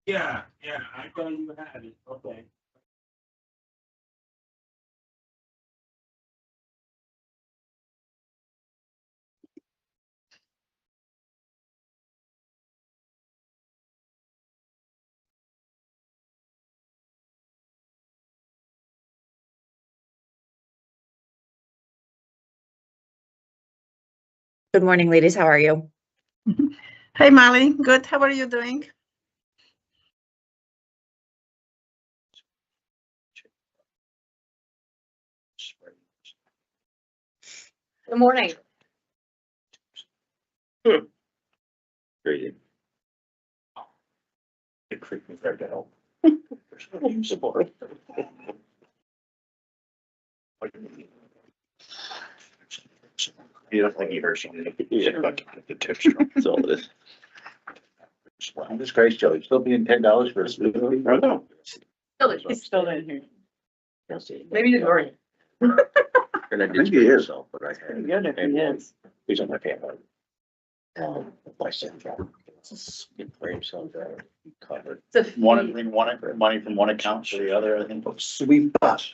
Yeah, I thought you had it, okay. Good morning, ladies. How are you? Hey, Molly. Good. How are you doing? Good morning. Crazy. It freaked me right out. Support. You don't think he heard something? Yeah, the tips. That's all it is. I'm just crazy, Joe. Still being $10 for a smoothie? I know. He's still in here. Maybe you ignored it. And I did he is, but I had. Good if he is. He's on my family. My son, get for himself, covered. Money from one account to the other, I think. Sweet bus.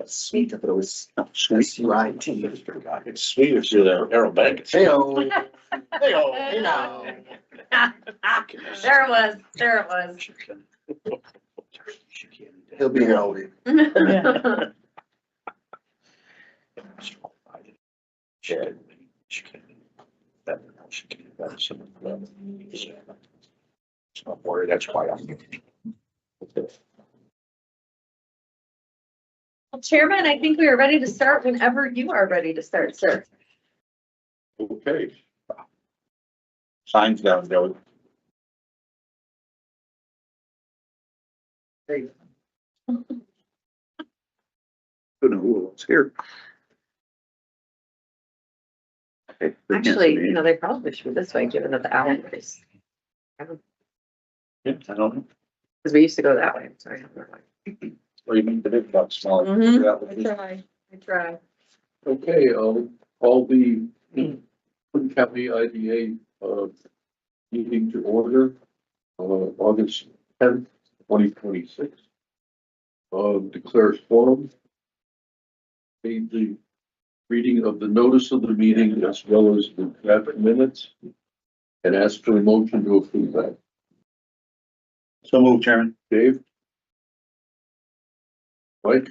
Sweet, if it was. Sweet, right. It's sweeter through the Arrow Bank. Hey-o. Hey-o. Hey now. There it was. There it was. He'll be here all week. Yeah. She can. That she can. That's some. It's not worried. That's why I'm. Well, Chairman, I think we are ready to start whenever you are ready to start, sir. Okay. Signs down, Joey. Hey. Don't know who else here. Okay, Actually, you know, they probably should be this way, given that the owl is. Yeah, I don't know. Because we used to go that way. I'm sorry. What do you mean the big bucks, small? I try. Okay, call the Clinton County IDA meeting to order, August 10th, 2026. Declares forum. Made the reading of the notice of the meeting as well as the draft minutes, and ask for a motion to approve that. So move, Chairman. Dave? Mike?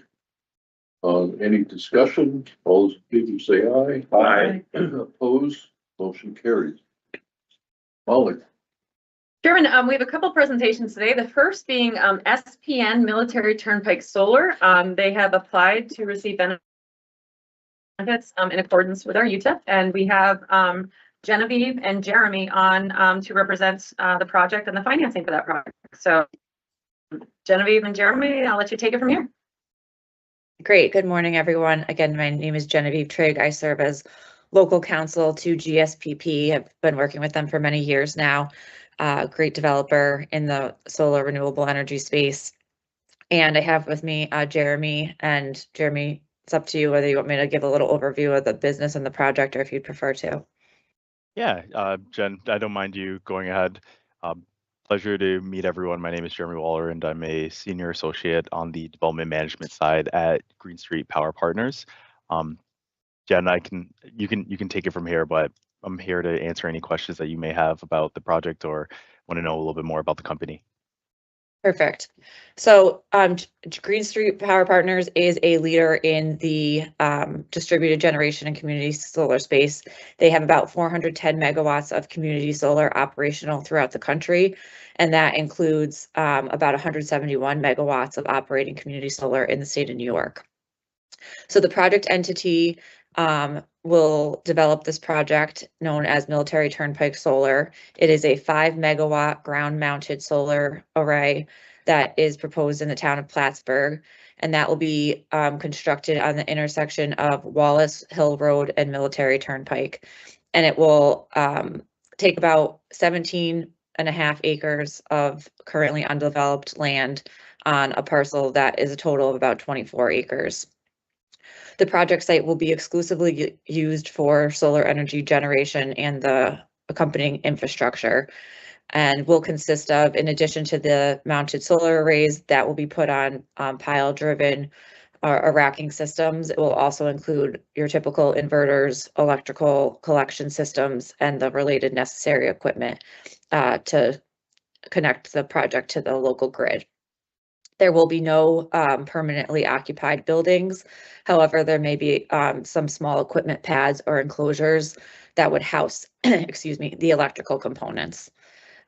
Any discussion? All those in favor say aye. Aye. Opposed? Motion carries. Molly? Chairman, we have a couple presentations today. The first being SPN Military Turnpike Solar. They have applied to receive benefits in accordance with our UTIP, and we have Genevieve and Jeremy on to represent the project and the financing for that project. So Genevieve and Jeremy, I'll let you take it from here. Great. Good morning, everyone. Again, my name is Genevieve Trigg. I serve as local counsel to GSPP. I've been working with them for many years now. Great developer in the solar renewable energy space. And I have with me Jeremy. And Jeremy, it's up to you whether you want me to give a little overview of the business and the project or if you'd prefer to. Yeah, Jen, I don't mind you going ahead. Pleasure to meet everyone. My name is Jeremy Waller, and I'm a senior associate on the development management side at Green Street Power Partners. Jen, you can take it from here, but I'm here to answer any questions that you may have about the project or want to know a little bit more about the company. Perfect. So Green Street Power Partners is a leader in the distributed generation and community solar space. They have about 410 megawatts of community solar operational throughout the country, and that includes about 171 megawatts of operating community solar in the state of New York. So the project entity will develop this project known as Military Turnpike Solar. It is a 5 megawatt ground mounted solar array that is proposed in the town of Plattsburgh, and that will be constructed on the intersection of Wallace Hill Road and Military Turnpike. And it will take about 17.5 acres of currently undeveloped land on a parcel that is a total of about 24 acres. The project site will be exclusively used for solar energy generation and the accompanying infrastructure. and will consist of, in addition to the mounted solar arrays that will be put on pile-driven or racking systems, it will also include your typical inverters, electrical collection systems, and the related necessary equipment to connect the project to the local grid. There will be no permanently occupied buildings. However, there may be some small equipment pads or enclosures that would house, excuse me, the electrical components.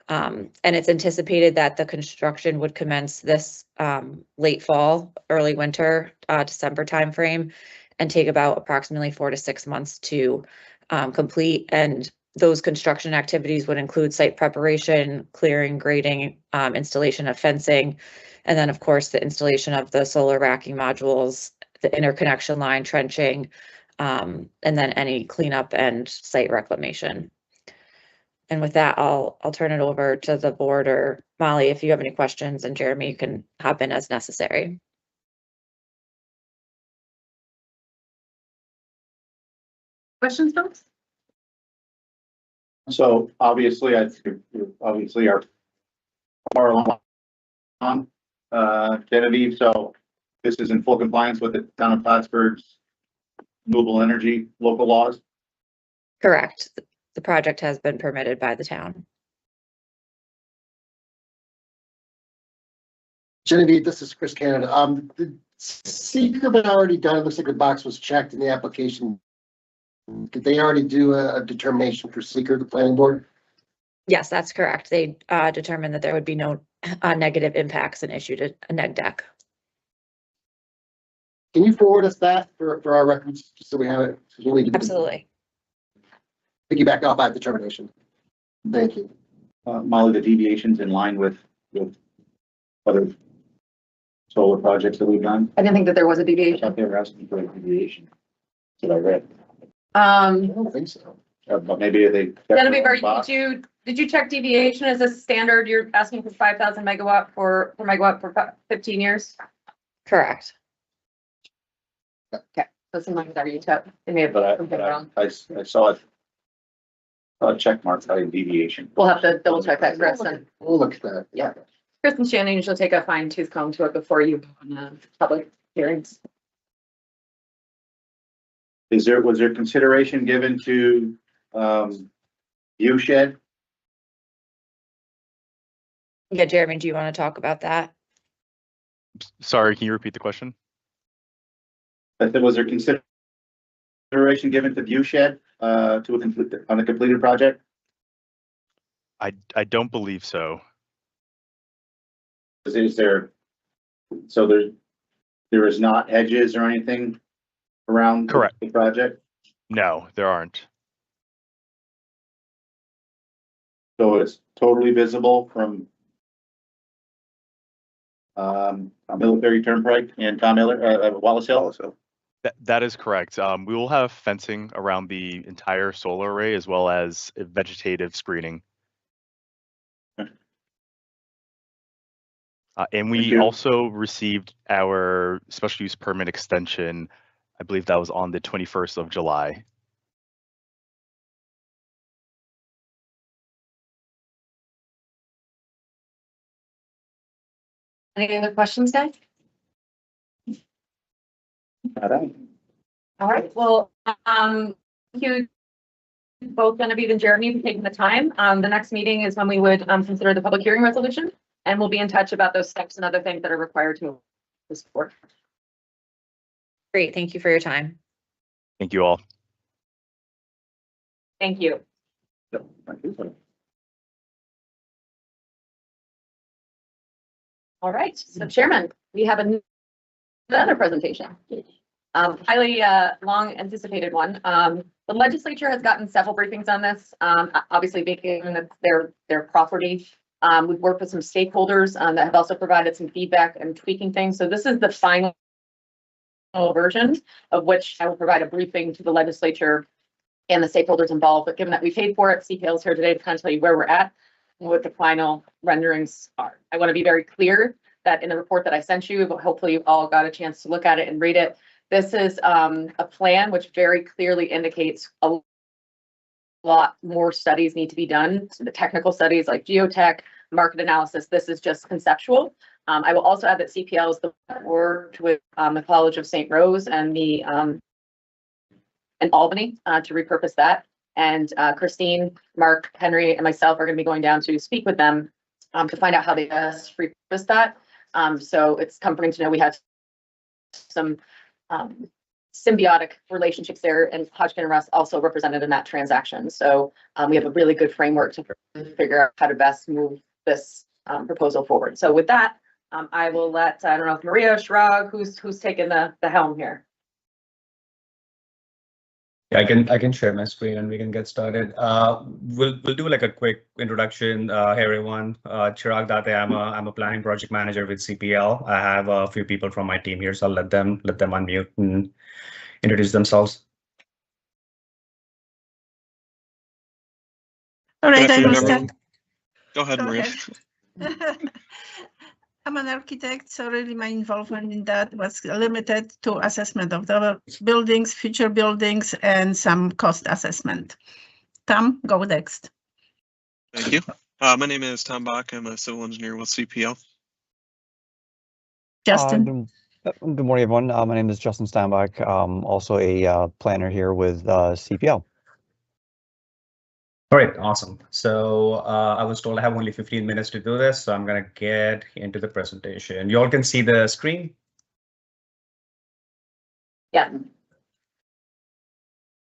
And it's anticipated that the construction would commence this late fall, early winter, December timeframe, and take about approximately 4 to 6 months to complete. And those construction activities would include site preparation, clearing, grading, installation of fencing, and then, of course, the installation of the solar racking modules, the interconnection line trenching, and then any cleanup and site reclamation. And with that, I'll turn it over to the board, or Molly, if you have any questions, and Jeremy, you can hop in as necessary. Questions, folks? So obviously, obviously our along, Genevieve, so this is in full compliance with the town of Plattsburgh's renewable energy local laws. Correct. The project has been permitted by the town. Genevieve, this is Chris Canada. The seeker been already done. It looks like the box was checked in the application. Did they already do a determination for seeker, the planning board? Yes, that's correct. They determined that there would be no negative impacts and issued a neg deck. Can you forward us that for our records, just so we have it? So we can Absolutely. piggyback off that determination. Thank you. Molly, the deviations in line with other solar projects that we've done. I didn't think that there was a I deviation. thought they were asking for a deviation. That's what I read. I don't think so. But maybe they. Genevieve, did you check deviation as a standard? You're asking for 5,000 megawatt per megawatt for 15 years? Correct. Okay, so sometimes our UTEP, they may have But something wrong. I saw it. Check mark, not a deviation. We'll have to double check that, Chris, and We'll look at that. Yeah. Chris and Shannon usually take a fine tooth comb to it before you go on public hearings. Was there consideration given to, view shed? Yeah, Jeremy, do you want to talk about that? Sorry, can you repeat the question? Was there consideration given to view shed, on a completed project? I don't believe so. Is there, so there is not hedges or anything around? Correct. The project? No, there aren't. So it's totally visible from Military Turnpike and Tom Miller, Wallace Hill. That is correct. We will have fencing around the entire solar array as well as vegetative screening. And Thank we you. also received our special use permit extension. I believe that was on the 21st of July. Any other questions, guys? All right, well, thank you both, Genevieve and Jeremy, for taking the time. The next meeting is when we would consider the public hearing resolution, and we'll be in touch about those steps and other things that are required to this board. Great, thank you for your time. Thank you all. Thank you. All right, so Chairman, we have another presentation. Highly long anticipated one. The legislature has gotten several briefings on this, obviously making it their property. We've worked with some stakeholders that have also provided some feedback and tweaking things. So this is the final version of which I will provide a briefing to the legislature and the stakeholders involved. But given that we paid for it, CPL is here today to kind of tell you where we're at and what the final renderings are. I want to be very clear that in the report that I sent you, but hopefully you all got a chance to look at it and read it. This is a plan which very clearly indicates lot more studies need to be done. So the technical studies like geotech, market analysis, this is just conceptual. I will also add that CPL is the worked with the College of St. Rose and the in Albany to repurpose that. And Christine, Mark, Henry, and myself are going to be going down to speak with them to find out how they best repurpose that. So it's comforting to know we have some symbiotic relationships there, and Hodgkin and Russ also represented in that transaction. So we have a really good framework to figure out how to best move this proposal forward. So with that, I will let, I don't know if Maria, Shrag, who's taking the helm here. Yeah, I can share my screen and we can get started. We'll do like a quick introduction. Hey everyone, Chirag Date. I'm a planning project manager with CPL. I have a few people from my team here, so I'll let them unmute and introduce themselves. All right, I will afternoon, start. Go ahead, Maria. I'm an architect, so really my involvement in that was limited to assessment of the buildings, future buildings, and some cost assessment. Tom, go next. Thank you. My name is Tom Bach. I'm a civil engineer with CPL. Justin. Good morning, everyone. My name is Justin Steinbach. Also a planner here with CPL. All right, awesome. So I was told I have only 15 minutes to do this, so I'm going to get into the presentation. You all can see the screen? Yeah.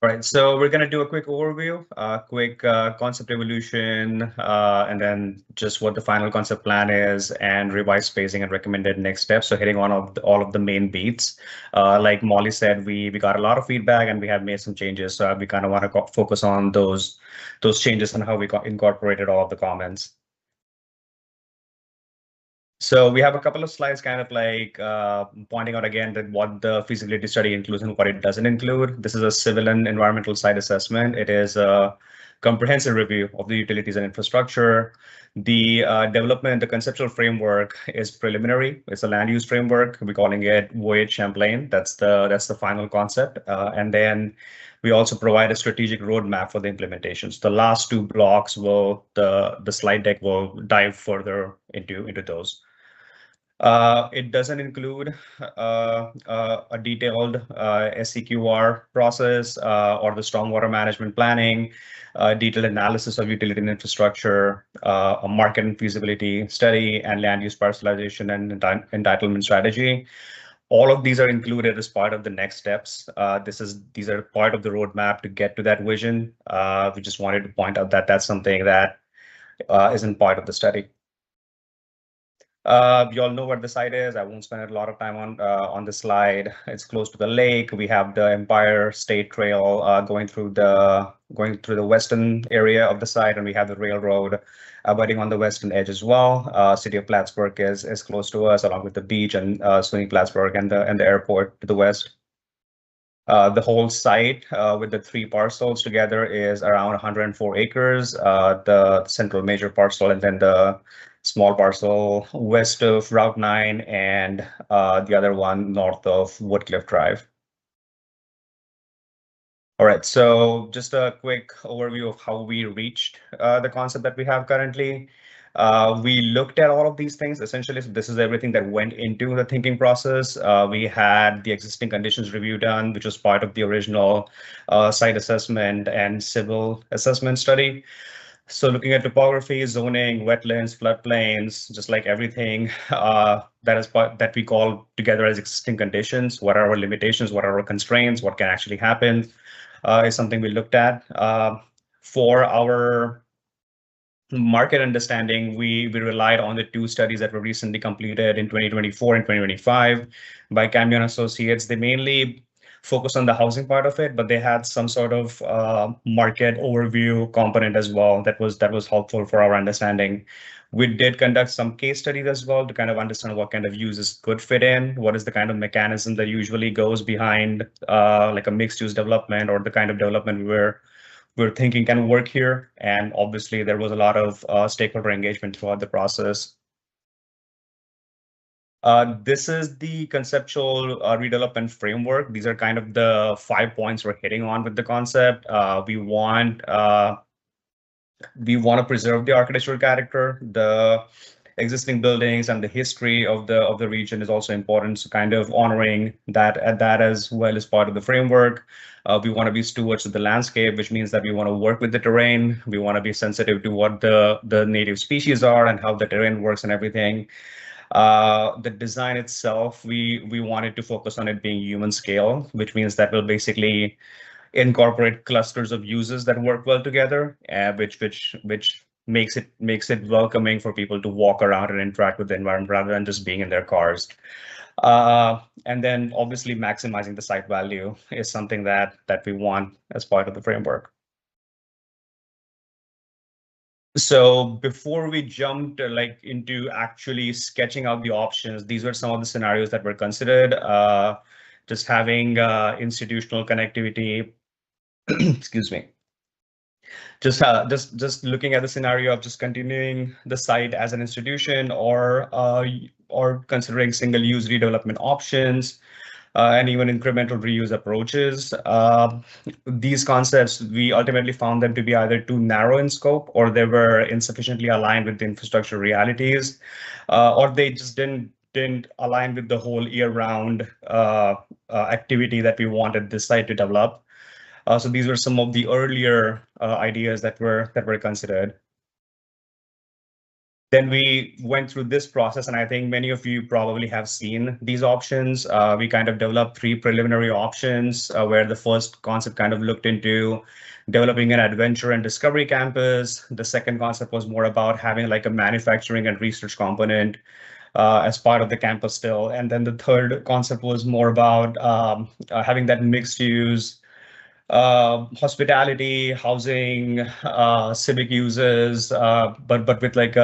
All right, so we're going to do a quick overview, quick concept evolution, and then just what the final concept plan is and revised spacing and recommended next steps. So hitting on all of the main beats. Like Molly said, we got a lot of feedback and we have made some changes. So we kind of want to focus on those changes and how we incorporated all of the comments. So we have a couple of slides kind of like pointing out again that what the feasibility study includes and what it doesn't include. This is a civil and environmental site assessment. It is a comprehensive review of the utilities and infrastructure. The development, the conceptual framework is preliminary. It's a land use framework. We're calling it Voyage Champlain. That's the final concept. And then we also provide a strategic roadmap for the implementations. The last two blocks the slide deck will dive further into those. It doesn't include a detailed SCQR process or the stormwater management planning, detailed analysis of utility and infrastructure, a market and feasibility study, and land use parcelization and entitlement strategy. All of these are included as part of the next steps. These are part of the roadmap to get to that vision. We just wanted to point out that that's something that isn't part of the study. You all know where the site is. I won't spend a lot of time on this slide. It's close to the lake. We have the Empire State Trail going through the western area of the site, and we have the railroad abutting on the western edge as well. City of Plattsburgh is close to us, along with the beach and SUNY Plattsburgh and the airport to the west. The whole site with the three parcels together is around 104 acres. The central major parcel and then the small parcel west of Route 9 and the other one north of Woodcliff Drive. All right, so just a quick overview of how we reached the concept that we have currently. We looked at all of these things. Essentially, so this is everything that went into the thinking process. We had the existing conditions review done, which was part of the original site assessment and civil assessment study. So looking at topography, zoning, wetlands, floodplains, just like everything that we call together as existing conditions, what are our limitations, what are our constraints, what can actually happen, is something we looked at. For our market understanding, we relied on the two studies that were recently completed in 2024 and 2025 by Cambio & Associates. They mainly focus on the housing part of it, but they had some sort of market overview component as well that was helpful for our understanding. We did conduct some case studies as well to kind of understand what kind of uses could fit in, what is the kind of mechanism that usually goes behind like a mixed use development or the kind of development we're thinking can work here. And obviously there was a lot of stakeholder engagement throughout the process. This is the conceptual redevelopment framework. These are kind of the 5 points we're hitting on with the concept. We want to preserve the architectural character, the existing buildings, and the history of the region is also important. So kind of honoring that as well as part of the framework. We want to be stewards of the landscape, which means that we want to work with the terrain. We want to be sensitive to what the native species are and how the terrain works and everything. The design itself, we wanted to focus on it being human scale, which means that we'll basically incorporate clusters of users that work well together, which makes it welcoming for people to walk around and interact with the environment rather than just being in their cars. And then obviously maximizing the site value is something that we want as part of the framework. So before we jumped into actually sketching out the options, these were some of the scenarios that were considered. Just having institutional connectivity, excuse me. Just looking at the scenario of just continuing the site as an institution, or considering single-use redevelopment options, and even incremental reuse approaches. These concepts, we ultimately found them to be either too narrow in scope, or they were insufficiently aligned with the infrastructure realities, or they just didn't align with the whole year-round activity that we wanted this site to develop. So these were some of the earlier ideas that were considered. Then we went through this process, and I think many of you probably have seen these options. We kind of developed 3 preliminary options, where the first concept kind of looked into developing an adventure and discovery campus. The second concept was more about having like a manufacturing and research component as part of the campus still. And then the third concept was more about having that mixed use hospitality, housing, civic uses, but with like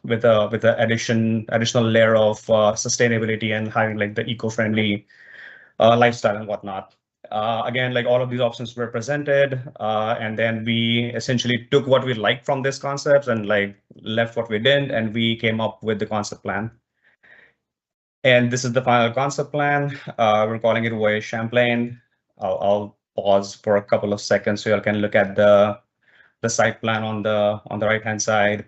with a additional layer of sustainability and having like the eco-friendly lifestyle and whatnot. Again, like all of these options were presented, and then we essentially took what we liked from these concepts and like left what we didn't, and we came up with the concept plan. And this is the final concept plan. We're calling it Voyage Champlain. I'll pause for a couple of seconds so you all can look at the site plan on the right hand side.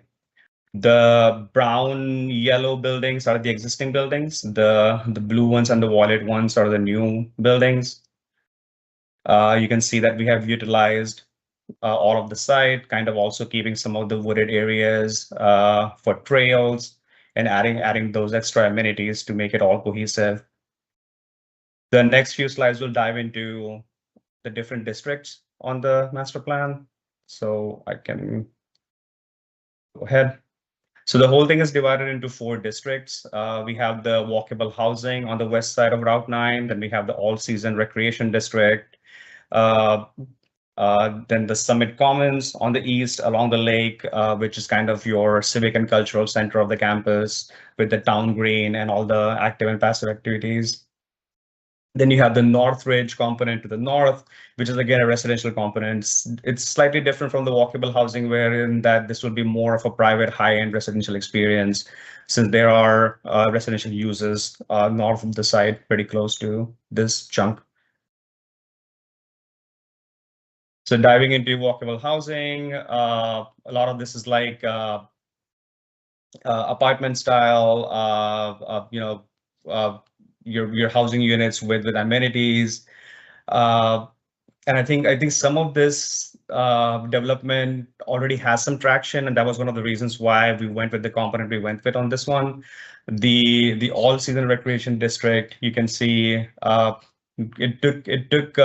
The brown yellow buildings are the existing buildings. The blue ones and the violet ones are the new buildings. You can see that we have utilized all of the site, kind of also keeping some of the wooded areas for trails and adding those extra amenities to make it all cohesive. The next few slides will dive into the different districts on the master plan. So I can go ahead. So the whole thing is divided into 4 districts. We have the walkable housing on the west side of Route 9. Then we have the all-season recreation district. Then the Summit Commons on the east along the lake, which is kind of your civic and cultural center of the campus with the town green and all the active and passive activities. Then you have the North Ridge component to the north, which is again a residential component. It's slightly different from the walkable housing, wherein that this will be more of a private high-end residential experience, since there are residential uses north of the site, pretty close to this chunk. So diving into walkable housing, a lot of this is like apartment style, your housing units with amenities, and I think some of this development already has some traction, and that was one of the reasons why we went with the component we went with on this one. The all-season recreation district, you can see it took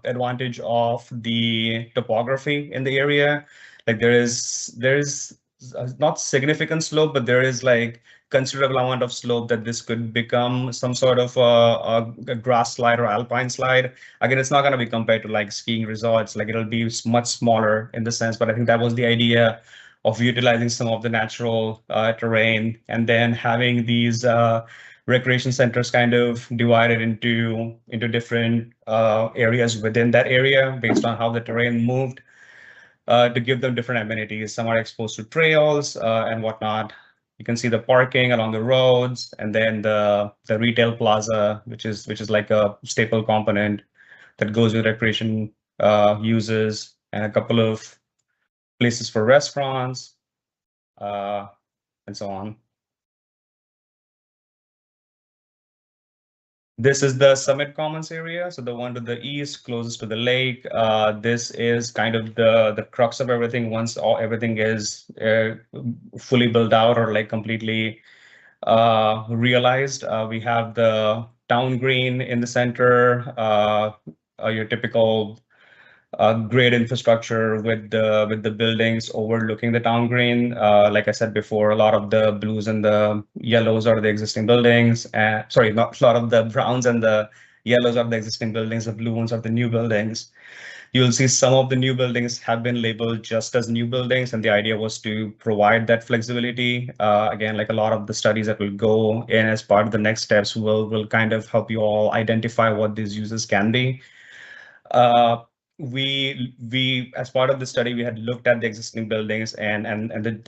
advantage of the topography in the area. Like there is not significant slope, but there is like considerable amount of slope that this could become some sort of a grass slide or alpine slide. Again, it's not going to be compared to like skiing resorts, like it'll be much smaller in the sense, but I think that was the idea of utilizing some of the natural terrain and then having these recreation centers kind of divided into different areas within that area based on how the terrain moved to give them different amenities. Some are exposed to trails and whatnot. You can see the parking along the roads, and then the retail plaza, which is like a staple component that goes with recreation uses, and a couple of places for restaurants, and so on. This is the Summit Commons area, so the one to the east, closest to the lake. This is kind of the crux of everything. Once everything is fully built out or like completely realized, we have the town green in the center, your typical great infrastructure with the buildings overlooking the town green. Like I said before, a lot of the blues and the yellows are the existing buildings. Sorry, not a lot of the browns and the yellows are the existing buildings. The blue ones are the new buildings. You'll see some of the new buildings have been labeled just as new buildings, and the idea was to provide that flexibility. Again, like a lot of the studies that will go in as part of the next steps will kind of help you all identify what these uses can be. We as part of the study, we had looked at the existing buildings and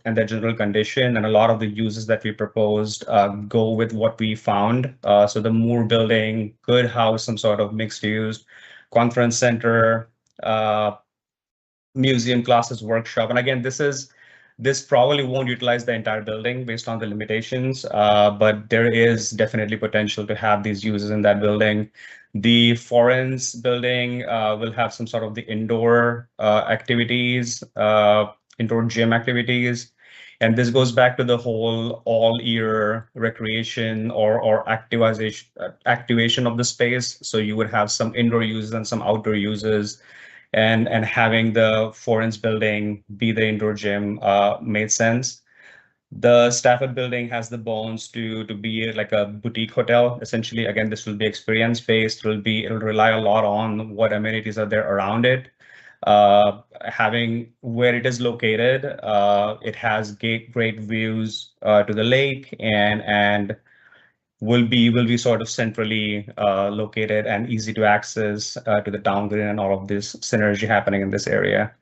their general condition, and a lot of the uses that we proposed go with what we found. So the Moore building could house some sort of mixed use conference center, museum, classes, workshop. And again, this probably won't utilize the entire building based on the limitations, but there is definitely potential to have these uses in that building. The Foren's building will have some sort of the indoor activities, indoor gym activities. And this goes back to the whole all-year recreation or activation of the space. So you would have some indoor uses and some outdoor uses. And having the Foren's building be the indoor gym made sense. The Stafford building has the bones to be like a boutique hotel. Essentially, again, this will be experience-based. It'll rely a lot on what amenities are there around it. Having where it is located, it has great views to the lake and will be sort of centrally located and easy to access to the town green and all of this synergy happening in this area.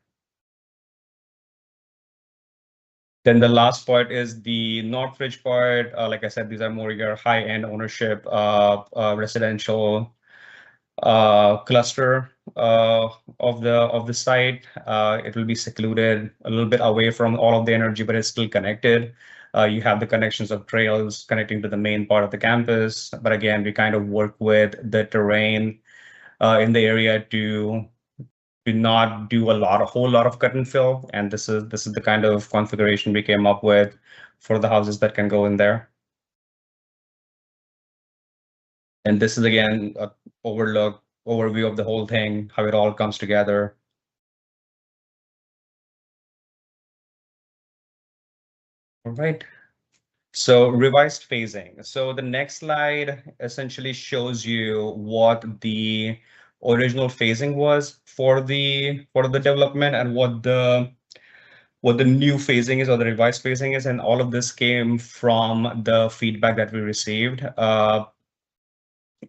Then the last part is the Northridge part. Like I said, these are more your high-end ownership residential cluster of the site. It will be secluded a little bit away from all of the energy, but it's still connected. You have the connections of trails connecting to the main part of the campus. But again, we kind of work with the terrain in the area to not do a whole lot of cut and fill. And this is the kind of configuration we came up with for the houses that can go in there. And this is again an overview of the whole thing, how it all comes together. All right. So revised phasing. So the next slide essentially shows you what the original phasing was for the development and what the new phasing is or the revised phasing is, and all of this came from the feedback that we received.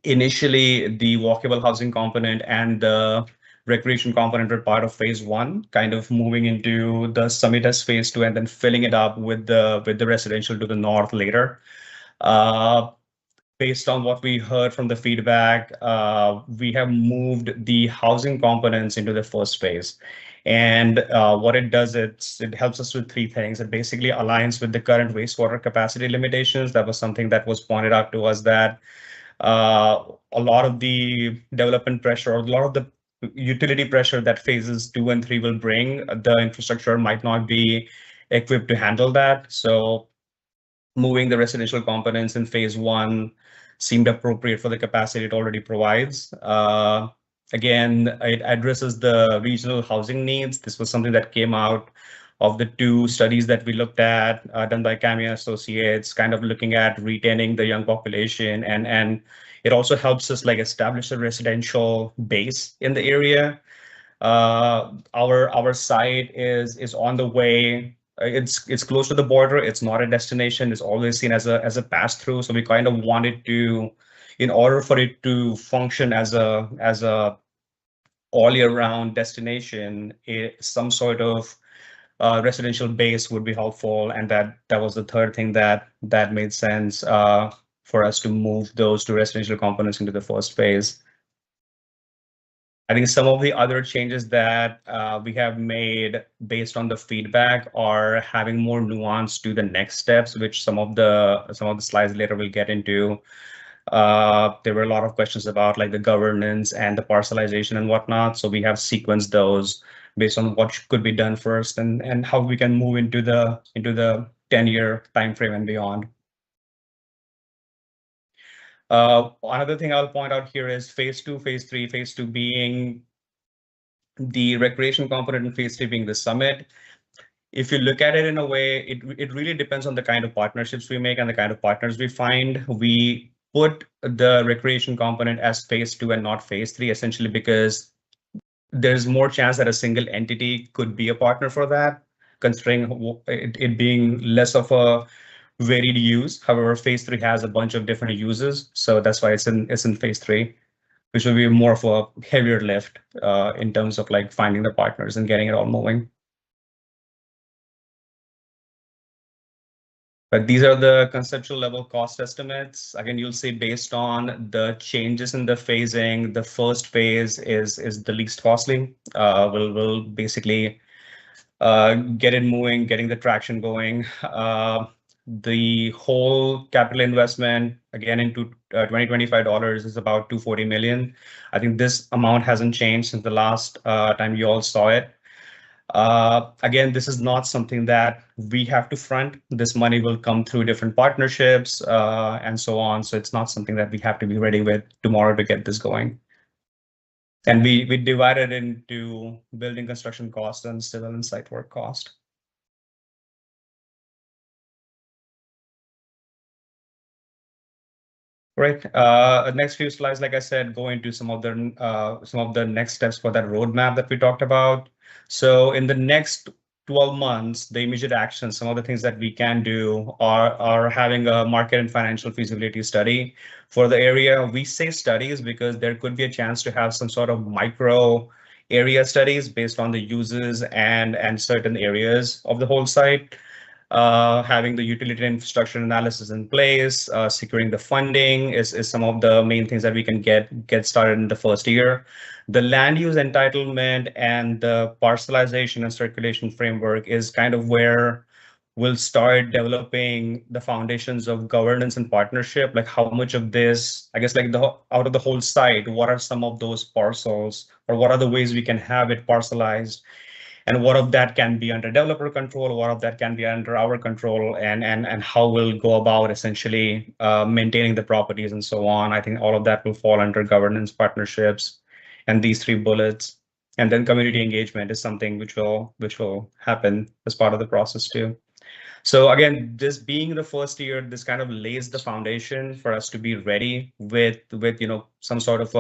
Initially, the walkable housing component and the recreation component were part of phase 1, kind of moving into the Summit as phase 2, and then filling it up with the residential to the north later. Based on what we heard from the feedback, we have moved the housing components into the first phase. And what it does, it helps us with 3 things. It basically aligns with the current wastewater capacity limitations. That was something that was pointed out to us, that a lot of the development pressure or a lot of the utility pressure that phases 2 and 3 will bring, the infrastructure might not be equipped to handle that. So moving the residential components in phase 1 seemed appropriate for the capacity it already provides. Again, it addresses the regional housing needs. This was something that came out of the 2 studies that we looked at, done by Camia Associates, kind of looking at retaining the young population, and it also helps us like establish a residential base in the area. Our site is on the way. It's close to the border. It's not a destination. It's always seen as a pass through. So we kind of wanted to, in order for it to function as a all year round destination, some sort of residential base would be helpful, and that was the third thing that made sense for us to move those two residential components into the first phase. I think some of the other changes that we have made based on the feedback are having more nuance to the next steps, which some of the slides later will get into. There were a lot of questions about like the governance and the parcelization and whatnot. So we have sequenced those based on what could be done first and how we can move into the 10-year timeframe and beyond. Another thing I'll point out here is phase 2, phase 3, phase 2 being the recreation component and phase 3 being the summit. If you look at it in a way, it really depends on the kind of partnerships we make and the kind of partners we find. We put the recreation component as phase 2 and not phase 3, essentially because there's more chance that a single entity could be a partner for that, considering it being less of a varied use. However, phase 3 has a bunch of different uses, so that's why it's in phase 3, which will be more of a heavier lift in terms of like finding the partners and getting it all moving. But these are the conceptual level cost estimates. Again, you'll see based on the changes in the phasing, the first phase is the least costly. We'll basically get it moving, getting the traction going. The whole capital investment, again, into $2025 is about $240 million. I think this amount hasn't changed since the last time you all saw it. Again, this is not something that we have to front. This money will come through different partnerships and so on. So it's not something that we have to be ready with tomorrow to get this going. And we divided into building construction cost and civil and site work cost. Right. Next few slides, like I said, go into some of the next steps for that roadmap that we talked about. So in the next 12 months, the immediate actions, some of the things that we can do are having a market and financial feasibility study for the area. We say studies because there could be a chance to have some sort of micro area studies based on the uses and certain areas of the whole site. Having the utility infrastructure analysis in place, securing the funding is some of the main things that we can get started in the first year. The land use entitlement and the parcelization and circulation framework is kind of where we'll start developing the foundations of governance and partnership, like how much of this, I guess, like out of the whole site, what are some of those parcels, or what are the ways we can have it parcelized? And what of that can be under developer control, what of that can be under our control, and how we'll go about essentially maintaining the properties and so on. I think all of that will fall under governance, partnerships, and these 3 bullets. And then community engagement is something which will happen as part of the process too. So again, this being the first year, this kind of lays the foundation for us to be ready with some sort of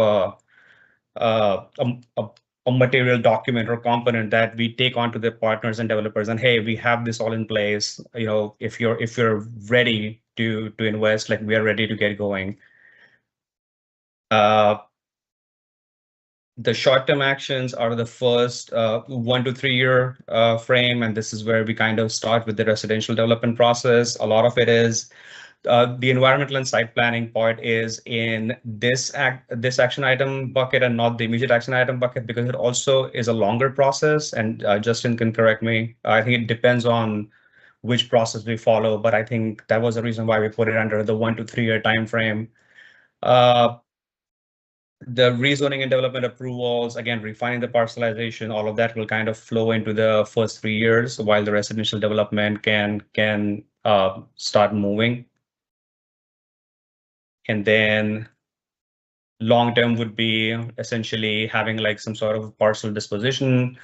a material document or component that we take on to the partners and developers, and hey, we have this all in place. If you're ready to invest, like we are ready to get going. The short-term actions are the first 1 to 3 year frame, and this is where we kind of start with the residential development process. A lot of it is the environmental and site planning part is in this action item bucket and not the immediate action item bucket, because it also is a longer process. And Justin can correct me. I think it depends on which process we follow, but I think that was the reason why we put it under the 1 to 3 year time frame. The rezoning and development approvals, again, refining the parcelization, all of that will kind of flow into the first 3 years, while the residential development can start moving. And then long-term would be essentially having like some sort of parcel disposition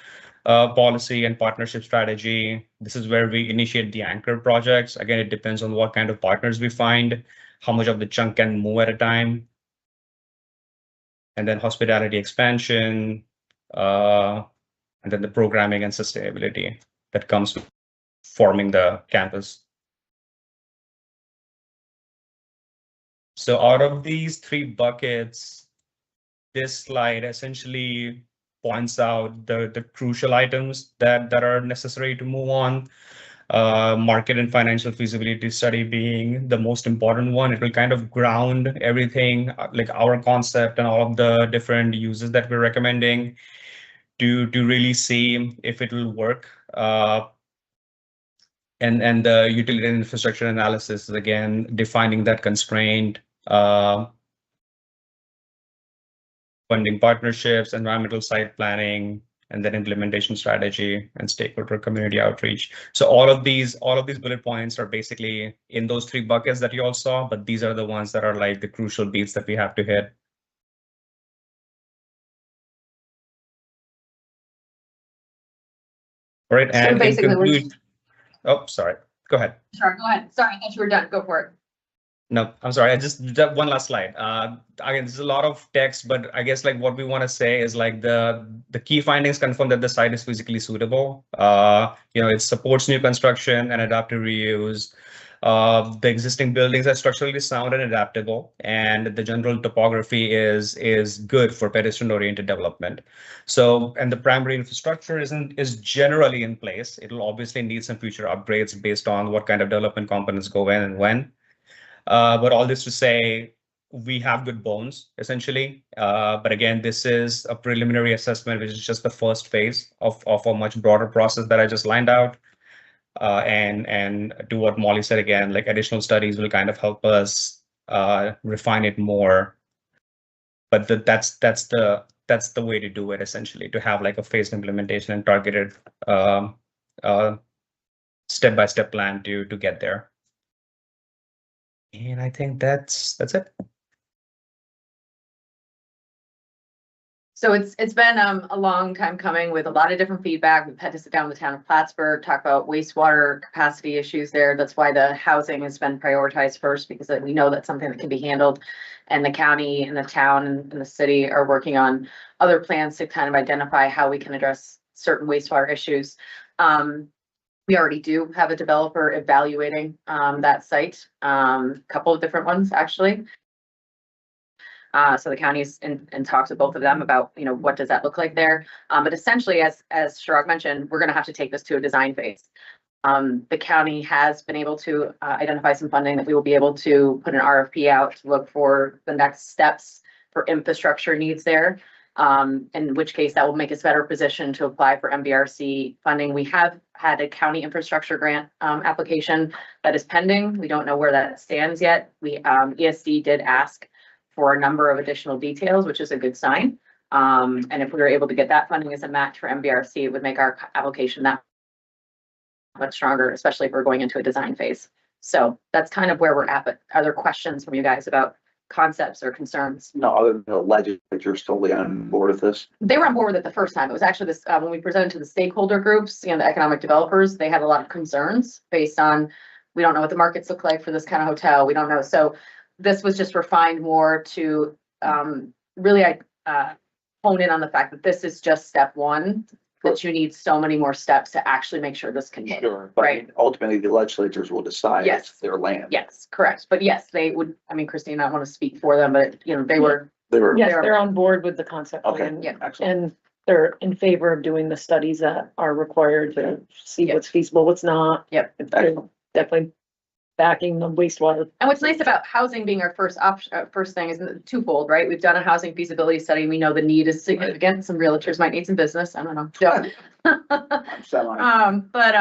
policy and partnership strategy. This is where we initiate the anchor projects. Again, it depends on what kind of partners we find, how much of the chunk can move at a time. And then hospitality expansion, and then the programming and sustainability that comes with forming the campus. So out of these 3 buckets, this slide essentially points out the crucial items that are necessary to move on. Market and financial feasibility study being the most important one. It will kind of ground everything, like our concept and all of the different uses that we're recommending to really see if it will work. And the utility and infrastructure analysis is again defining that constraint, funding partnerships, environmental site planning, and then implementation strategy and stakeholder community outreach. So all of these bullet points are basically in those 3 buckets that you all saw, but these are the ones that are like the crucial beats that we have to hit. All right, So and in basically we're- conclusion, oh, sorry, go ahead. Sure, go ahead. Sorry, I thought you were done. Go for it. No, I'm sorry. I just one last slide. Again, there's a lot of text, but I guess like what we want to say is like the key findings confirm that the site is physically suitable. It supports new construction and adaptive reuse. The existing buildings are structurally sound and adaptable, and the general topography is good for pedestrian-oriented development. So, and the primary infrastructure is generally in place. It'll obviously need some future upgrades based on what kind of development components go in and when. But all this to say, we have good bones, essentially. But again, this is a preliminary assessment, which is just the first phase of a much broader process that I just lined out. And to what Molly said again, like additional studies will kind of help us refine it more. But that's the way to do it, essentially, to have like a phased implementation and targeted step-by-step plan to get there. And I think that's it. So it's been a long time coming with a lot of different feedback. We've had to sit down with the town of Plattsburgh, talk about wastewater capacity issues there. That's why the housing has been prioritized first, because we know that's something that can be handled. And the county and the town and the city are working on other plans to kind of identify how we can address certain wastewater issues. We already do have a developer evaluating that site, a couple of different ones, actually. So the county's in talks with both of them about, what does that look like there? But essentially, as Chirag mentioned, we're going to have to take this to a design phase. The county has been able to identify some funding that we will be able to put an RFP out to look for the next steps for infrastructure needs there. In which case that will make us better positioned to apply for MBRC funding. We have had a county infrastructure grant application that is pending. We don't know where that stands yet. ESD did ask for a number of additional details, which is a good sign. And if we were able to get that funding as a match for MBRC, it would make our application that much stronger, especially if we're going into a design phase. So that's kind of where we're at. But are there questions from you guys about concepts or concerns? No, other than the legislature's totally on board with this. They were on board with it the first time. It was actually this, when we presented to the stakeholder groups, the economic developers, they had a lot of concerns based on, we don't know what the markets look like for this kind of hotel. We don't know. So this was just refined more to really hone in on the fact that this is just step one, that you need so many more steps to actually make sure this can hit. Sure, but Right. ultimately the legislatures will decide. Yes. It's their land. Yes, correct. But yes, they would, Christine, I don't want to speak for them, but they were, They were. Yes, they're on board with the concept Okay, plan, yeah. excellent. and they're in favor of doing the studies that are required to see what's feasible, what's not. Yep. They're Excellent. definitely backing the wastewater. and what's nice about housing being our first option, first thing is twofold, right? We've done a housing feasibility study. We know the need is significant. Some realtors might need some business. I don't know. I'm set on it. But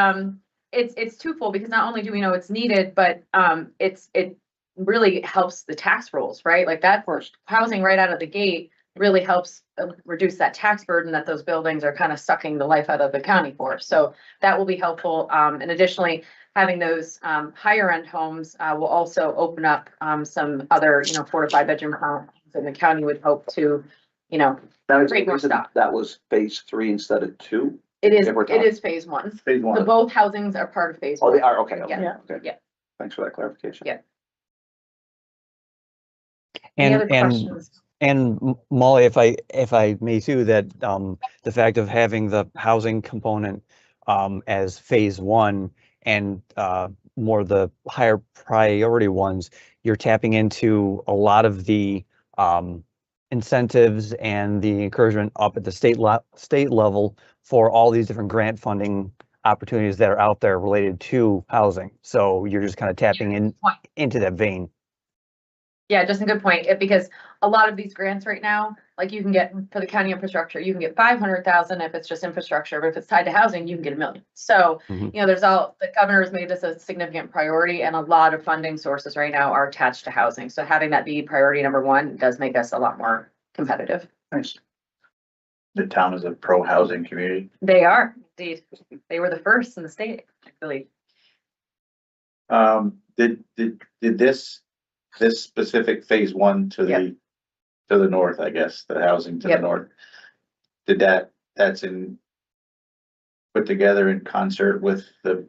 it's twofold, because not only do we know it's needed, but it really helps the tax rolls, right? Like that first housing right out of the gate really helps reduce that tax burden that those buildings are kind of sucking the life out of the county for. So that will be helpful. And additionally, having those higher end homes will also open up some other 4 to 5 bedroom homes, and the county would hope to, create more stock. That was phase 3 instead of 2. It is, Yeah, we're it talking- is phase 1. Phase So 1. both housings are part of phase Oh, 1. they are, okay. Okay, Yeah. okay. Yeah. Thanks for that clarification. Yeah. Any other And questions? Molly, if I may too, that the fact of having the housing component as phase 1 and more the higher priority ones, you're tapping into a lot of the incentives and the encouragement up at the state level for all these different grant funding opportunities that are out there related to housing. So you're just kind of tapping into that vein. Yeah, just a good point, because a lot of these grants right now, like you can get for the county infrastructure, you can get 500,000 if it's just infrastructure, but if it's tied to housing, you can get $1 million. So, Mhm. you know, the governor has made this a significant priority, and a lot of funding sources right now are attached to housing. So having that be priority number one does make us a lot more competitive. Nice. The town is a pro-housing community. They are, indeed. They were the first in the state, I believe. Did this specific phase one to the north, I guess, the housing to the Yep. north? That's put together in concert with the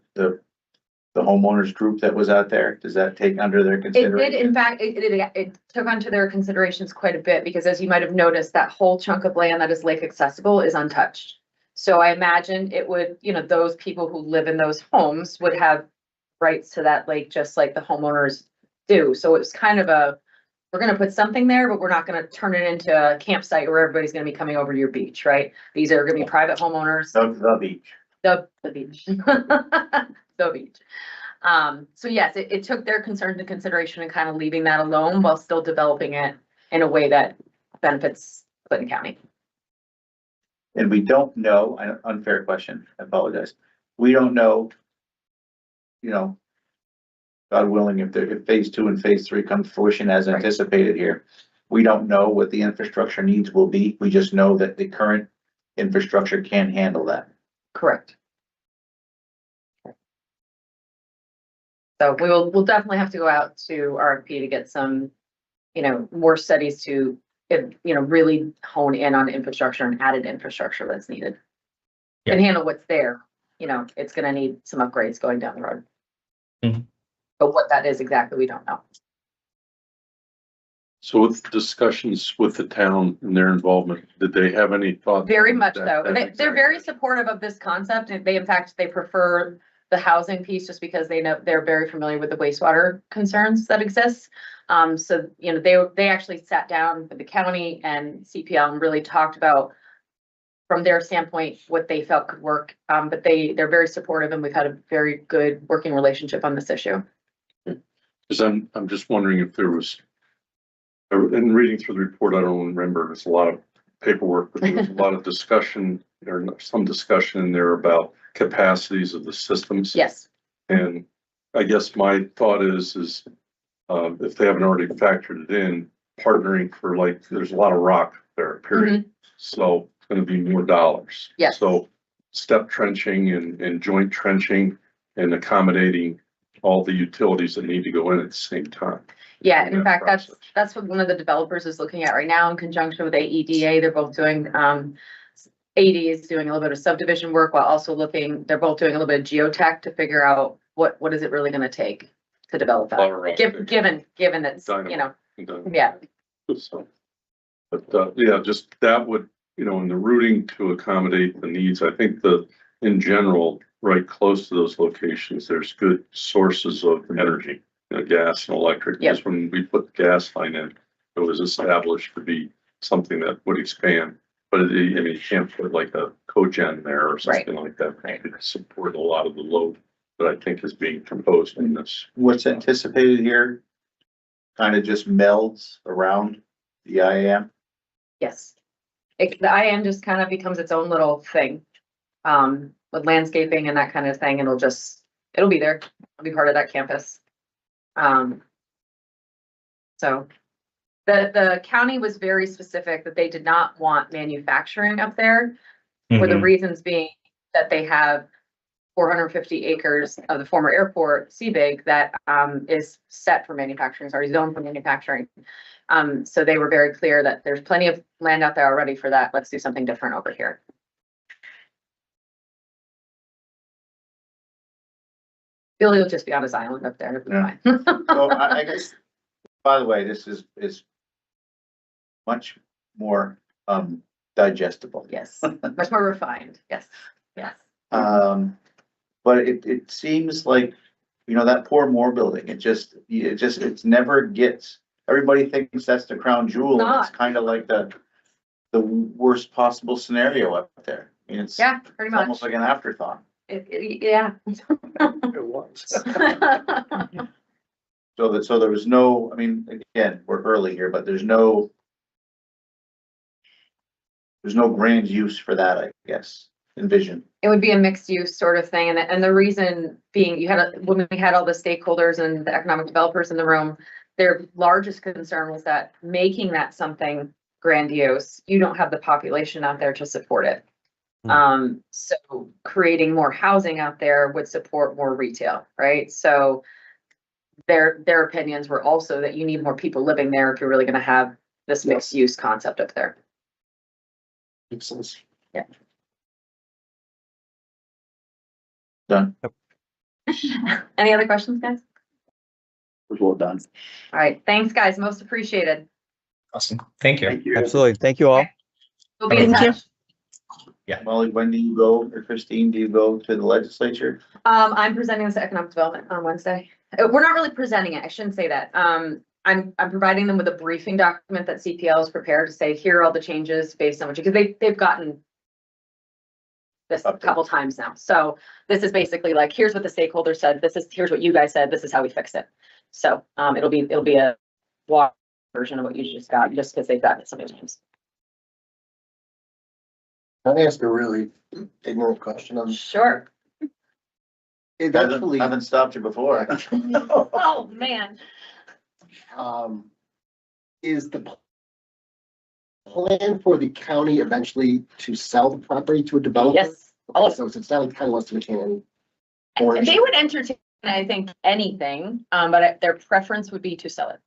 homeowners group that was out there? Does that take under their It consideration? did, in fact, it took onto their considerations quite a bit, because as you might have noticed, that whole chunk of land that is lake accessible is untouched. So I imagine it would, you know, those people who live in those homes would have rights to that lake, just like the homeowners do. So it's kind of we're gonna put something there, but we're not gonna turn it into a campsite where everybody's gonna be coming over to your beach, right? These are gonna be private homeowners. The beach. The beach. The beach. So yes, it took their concerns into consideration and kind of leaving that alone while still developing it in a way that benefits Clinton County. And we don't know, unfair question, I apologize. We don't know, you know, God willing, if phase 2 and phase 3 come to fruition as Right. anticipated here, we don't know what the infrastructure needs will be. We just know that the current infrastructure can handle that. Correct. So we'll definitely have to go out to RFP to get some, you know, more studies to, you know, really hone in on infrastructure and added infrastructure that's needed. Yeah. And handle what's there, you know, it's gonna need some upgrades going down the road. Mhm. But what that is exactly, we don't know. So with discussions with the town and their involvement, did they have any thought? Very much so. that They're very supportive of this concept, and they, in fact, they prefer the housing piece just because they know, they're very familiar with the wastewater concerns that exist. So, you know, they actually sat down with the county and CPL and really talked about, from their standpoint, what they felt could work. But they're very supportive, and we've had a very good working relationship on this issue. Cause I'm just wondering if there was, in reading through the report, I don't remember, there's a lot of paperwork, but there was a lot of discussion, or some discussion in there about capacities of the systems. Yes, And I guess my thought is, if they haven't already factored it in, partnering for, like, there's a lot of rock there, period. So it's gonna be more dollars. Yes. So step trenching and joint trenching and accommodating all the utilities that need to go in at the same time. yeah, in that fact, process. that's what one of the developers is looking at right now in conjunction with AEDA. They're both doing, AD is doing a little bit of subdivision work while also they're both doing a little bit of geotech to figure out what is it really gonna take to develop Fiber that, optic. given it's, you know, Dynamo. yeah, So, but, yeah, just that would, you know, in the routing to accommodate the needs, I think in general, right close to those locations, there's good sources of energy, you know, gas and electric. Yep. Just when we put the gas line in, it was established to be something that would expand. But I mean, you can't put like a cogen there or something like that. Right. To support a lot of the load that I think is being proposed in this. What's anticipated here kind of just melds around the IAM. yes. The IM just kind of becomes its own little thing, with landscaping and that kind of thing. It'll be there. It'll be part of that campus. So the county was very specific that they did not want manufacturing up there, for the reasons being that they have 450 acres of the former airport, Seabig, that is set for manufacturing, is already zoned for manufacturing. So they were very clear that there's plenty of land out there already for that. Let's do something different over here. Billy will just be on his island up there. It'll be Yeah. fine. So I guess, by the way, this is much more digestible. Yes, much more refined. Yes, yes. But it seems like, you know, that poor Moore building, it never gets everybody thinks that's the crown jewel, and it's Not. kind of like the worst possible scenario up there. I mean, it's Yeah, pretty it's much. almost like an afterthought. Yeah. It was. So there was no, I mean, again, we're early here, but there's no grand use for that, I guess, envision. It would be a mixed use sort of thing, and the reason being, when we had all the stakeholders and the economic developers in the room, their largest concern was that making that something grandiose, you don't have the population out there to support it. So creating more housing out there would support more retail, right? So their opinions were also that you need more people living there if you're really gonna have this mixed use concept up there. Makes sense. Yeah. Done. Any other questions, guys? Was well done. All right, thanks, guys. Most appreciated. Awesome. Thank you. Absolutely. Thank you all. We'll be in Thank you. touch. Molly, when do you go, or Christine, do you go to the legislature? I'm presenting this to economic development on Wednesday. We're not really presenting it. I shouldn't say that. I'm providing them with a briefing document that CPL has prepared to say, here are all the changes based on what you, because they've gotten this a couple times now. So this is basically like, here's what the stakeholder said. Here's what you guys said. This is how we fix it. So, it'll be a walk version of what you just got, just because they've gotten it so many times. Can I ask a really ignorant question on Sure. eventually, Haven't stopped you before. Oh, man. is the plan for the county eventually to sell the property to a developer? Yes. All of it. So it's not like the county wants to retain any. And they would entertain, I think, anything, but their preference would be to sell it.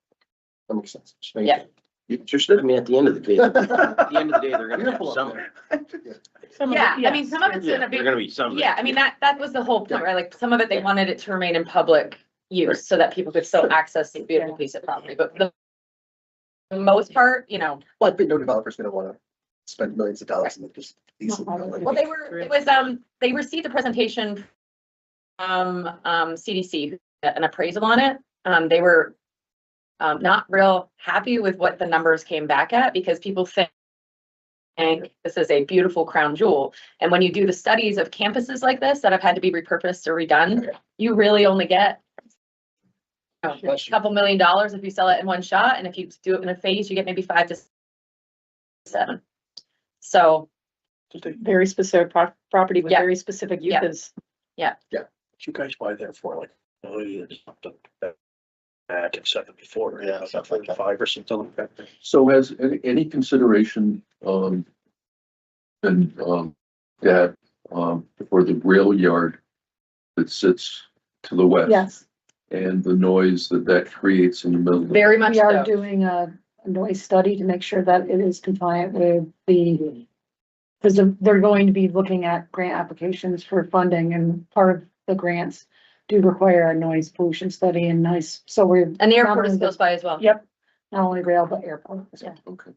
That makes sense. Just make- Yeah. Interested? I mean, at the end of the day, at the end of the day, they're gonna have Beautiful up some. there. Yeah, I mean, some of it's Yeah, gonna be, they're gonna be some. yeah, I mean, that was the whole point, right? Like, some of it, they wanted it to remain in public use so that people could still access the beautiful piece of property, but the most part, Well, I think no developer's gonna wanna spend millions of dollars and just lease it. well, they received a presentation from, CDC, an appraisal on it. They were, not real happy with what the numbers came back at, because people think this is a beautiful crown jewel. And when you do the studies of campuses like this that have had to be repurposed or redone, you really only get a couple $1 million if you sell it in one shot. And if you do it in a phase, you get maybe 5 to 7. So, Just a very specific property with Yeah. very specific Yeah. uses. You guys buy there for like, back in 74, Yeah, stuff like that. 5 or something like that. So has any consideration, been, that, for the rail yard that sits to the west? Yes, And the noise that creates in the middle? very much we are so. doing a noise study to make sure that it is compliant with because they're going to be looking at grant applications for funding, and part of the grants do require a noise pollution study and noise, so we're. And the airport is not only close by as well. Yep, not only rail, but airport. Yeah. Okay.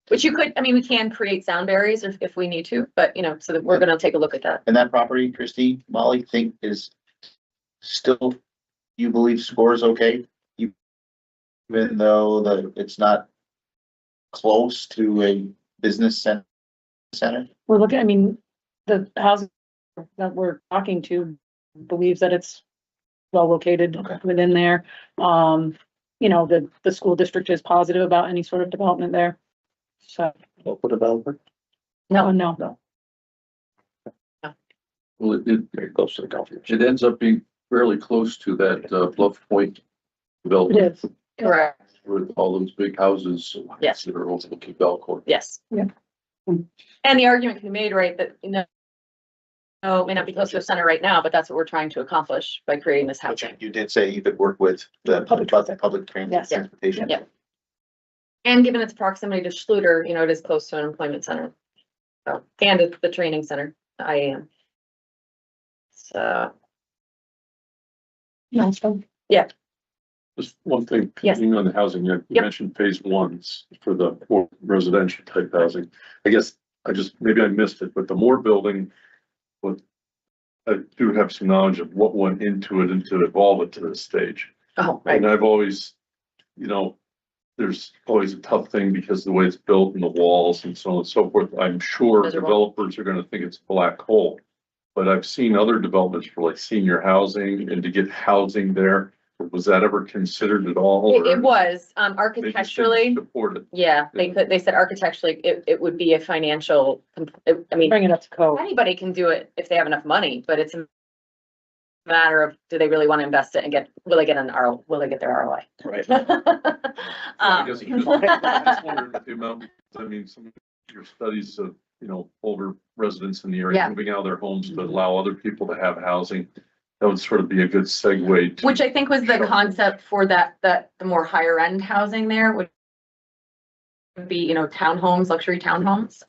Which you could, I mean, we can create sound barriers if we need to, but so that we're gonna take a look at that. And that property, Christine, Molly, think is still, you believe scores okay? Even though it's not close to a business center? We're looking, I mean, the housing that we're talking to believes that it's well located Okay. within there. The school district is positive about any sort of development there. So, Local developer, no. Well, very close to the golf course. it ends up being fairly close to that, Bluff Point development. It is. Correct. With all those big houses. Yes. That are overlooking Belcourt. Yes. Yeah. And the argument can be made, right, that, no, it may not be close to the center right now, but that's what we're trying to accomplish by creating this Which housing. you did say you could work with the Public transit. public Yes. transportation. Yeah. And given its proximity to Schluter, it is close to an employment center. So, and it's the training center, the IAM. So, Just one thing, Yes. continuing on the housing, you Yep. mentioned phase ones for the more residential type housing. I guess maybe I missed it, but the Moore building, I do have some knowledge of what went into it and to evolve it to this stage. Oh, right. And I've always, you know, there's always a tough thing because the way it's built and the walls and so on and so forth. I'm sure Miserable. developers are gonna think it's a black hole. But I've seen other developments for like senior housing and to get housing there. Was that ever considered at all? It or was, they just didn't architecturally, Support it. yeah, they said architecturally, it would be a financial, I mean, Bring it up to code. anybody can do it if they have enough money, but it's a matter of, do they really want to invest it and will they get their ROI? Right. I guess I'm just wondering with the amount, I mean, some of your studies of, you know, older residents in the area Yeah. moving out of their homes to allow other people to have housing. That would sort of be a good segue to. Which I think was the Sure. concept for that the more higher end housing there would be, you know, townhomes, luxury townhomes.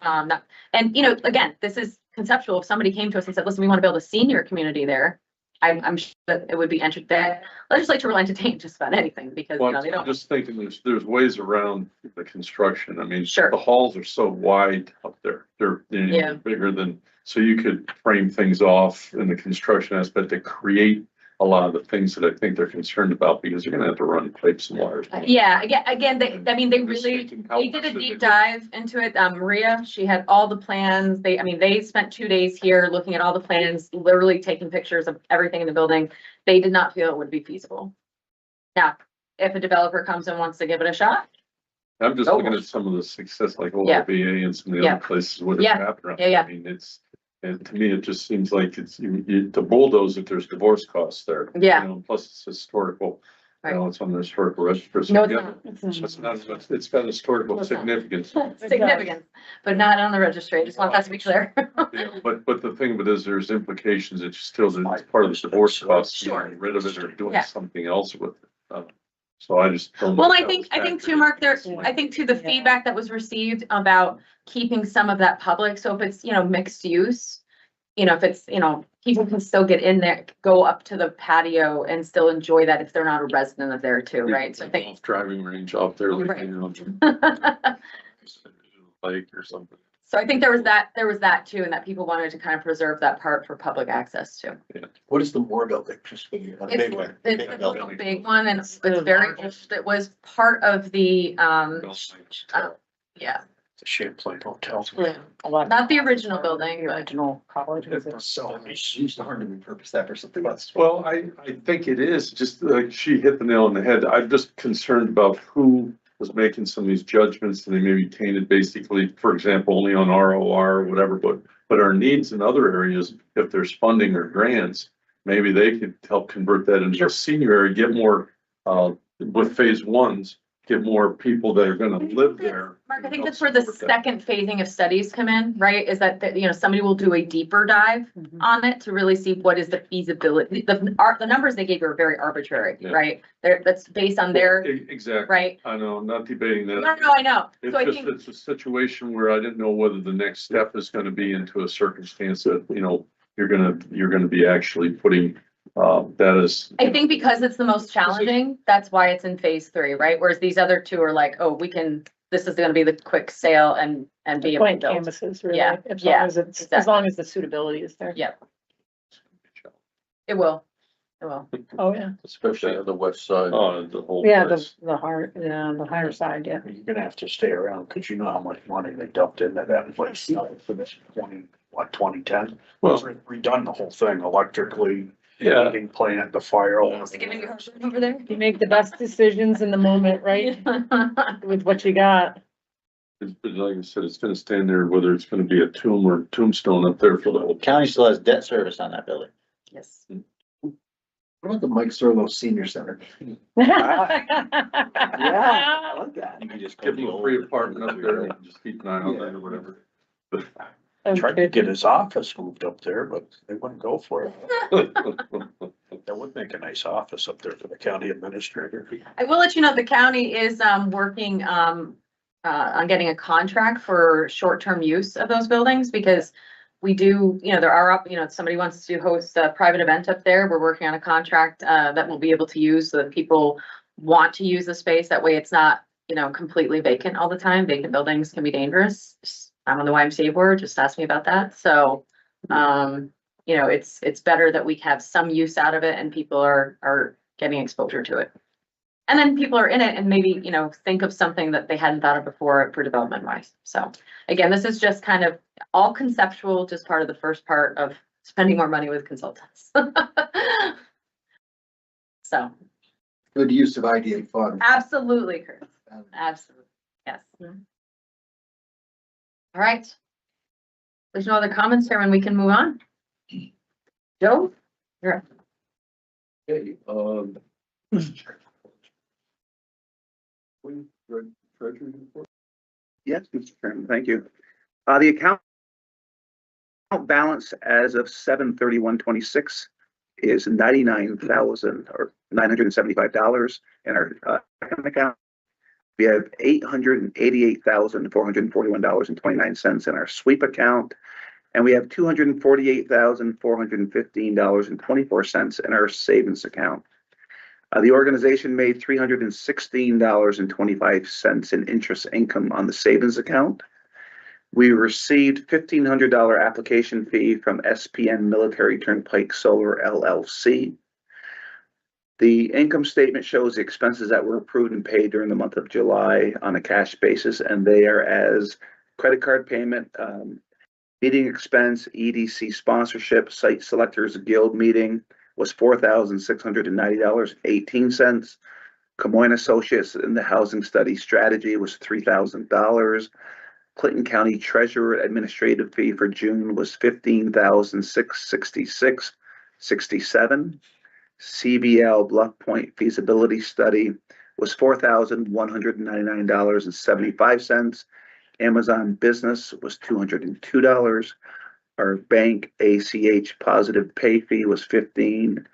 And, you know, again, this is conceptual. If somebody came to us and said, listen, we want to build a senior community there, I'm sure that it would be entered, that legislature will entertain just about anything because, you Well, know, they I'm don't. just thinking there's ways around the construction. I mean, Sure. the halls are so wide up there. They're Yeah. bigger than, so you could frame things off in the construction aspect to create a lot of the things that I think they're concerned about because you're gonna have to run pipes and wires. Yeah, again, they Just really, thinking how they did a specific- deep dive into it. Maria, she had all the plans. They spent 2 days here looking at all the plans, literally taking pictures of everything in the building. They did not feel it would be feasible. Now, if a developer comes and wants to give it a shot, I'm just Go looking for at some of the success like Yeah. OLBA and some of the Yeah. other places where they're Yeah. wrapped around. Yeah. I mean, and to me, it just seems like it's, to bulldoze it, there's divorce costs there. Yeah. You know, plus it's historical, you know, Right. it's on the historical register. So no, it's yeah, not. It's not, it's got historical No, it's not. significance. Significant, but not on the registry. I just want that to be clear. Yeah, but the thing with it is there's implications that you still, it's part of the divorce costs, Sure. getting rid of it or doing Yeah. something else with it. So I just don't. know Well, if I that think was too, factored Mark, in. I think too, the feedback that was received about keeping some of that public, so if it's, you know, mixed use, you know, if it's, you know, people can still get in there, go up to the patio and still enjoy that if they're not a resident of there too, right? So I think. Golf driving range out there, like, Right. you know, lake or something. So I think there was that too, and that people wanted to kind of preserve that part for public access too. What is the Moore building? Just a It's, big one. it's Big a building. big one and it's very, it was part of the, yeah, It's a Champlain Hotel. not the original building, but Original college. is it? So it's used hard to repurpose that for something else. Well, I think it is, just like she hit the nail on the head. I'm just concerned about who was making some of these judgments and they may be tainted basically, for example, only on ROR or whatever, but our needs in other areas, if there's funding or grants, maybe they could help convert that into a senior area, get more, with phase ones, get more people that are gonna live there. Mark, I think that's where the second phasing of studies come in, right? Is that, you know, somebody will do a deeper dive Mhm. on it to really see what is the feasibility. The numbers they gave you are very arbitrary, Yeah. right? That's based on their, Exactly. right? I know, I'm not debating that. No, I know. It's So I just, think, it's a situation where I didn't know whether the next step is gonna be into a circumstance that, you know, you're gonna be actually putting, that as. I think because it's the most challenging, that's why it's in phase 3, right? Whereas these other two are like, oh, this is gonna be the quick sale and be able to Blank build. canvases, really, Yeah, as yeah, long as it's, as exactly. long as the suitability is there. Yeah, it will. It will. Oh, yeah. Especially on the west side. Oh, the whole. Yeah, place. the higher side, yeah. You're gonna have to stay around because you know how much money they dumped into that place for this 2010. Well, Redone the whole thing electrically, yeah, heating plant, the fire. Is it giving you heartburn over there? You make the best decisions in the moment, right? With what you got. but like I said, it's gonna stand there, whether it's gonna be a tomb or tombstone up there for the whole. County still has debt service on that building. Yes. What about the Mike Sirlo Senior Center? I like that. You can just Give them a free apartment up there and just keep an eye on that or whatever. Tried to get his office moved up there, but they wouldn't go for it. That would make a nice office up there for the county administrator. I will let you know, the county is working on getting a contract for short-term use of those buildings because we do, you know, there are, you know, somebody wants to host a private event up there. We're working on a contract that we'll be able to use so that people want to use the space. That way it's not, you know, completely vacant all the time. Vacant buildings can be dangerous. I'm on the YMCA board, just ask me about that. So, you know, it's better that we have some use out of it and people are getting exposure to it. And then people are in it and maybe, think of something that they hadn't thought of before for development wise. So again, this is just kind of all conceptual, just part of the first part of spending more money with consultants. So. Good use of IDA funds. Absolutely, Chris. Absolutely. Yes. All right. There's no other comments here, and we can move on. Joe? You're up. Okay, treasury report? Yes, Mr. Chairman, thank you. The account balance as of 7/31/26 is $99,975 in our checking account. We have $888,441.29 in our sweep account, and we have $248,415.24 in our savings account. The organization made $316.25 in interest income on the savings account. We received $1,500 application fee from SPN Military Turnpike Solar LLC. The income statement shows the expenses that were approved and paid during the month of July on a cash basis, and they are as credit card payment, meeting expense, EDC sponsorship, Site Selectors Guild meeting was $4,690.18. Camoin Associates in the Housing Study Strategy was $3,000. Clinton County Treasurer Administrative fee for June was $15,666.67. CBL Bluff Point Feasibility Study was $4,199.75. Amazon Business was $202. Our bank ACH positive pay fee was $15.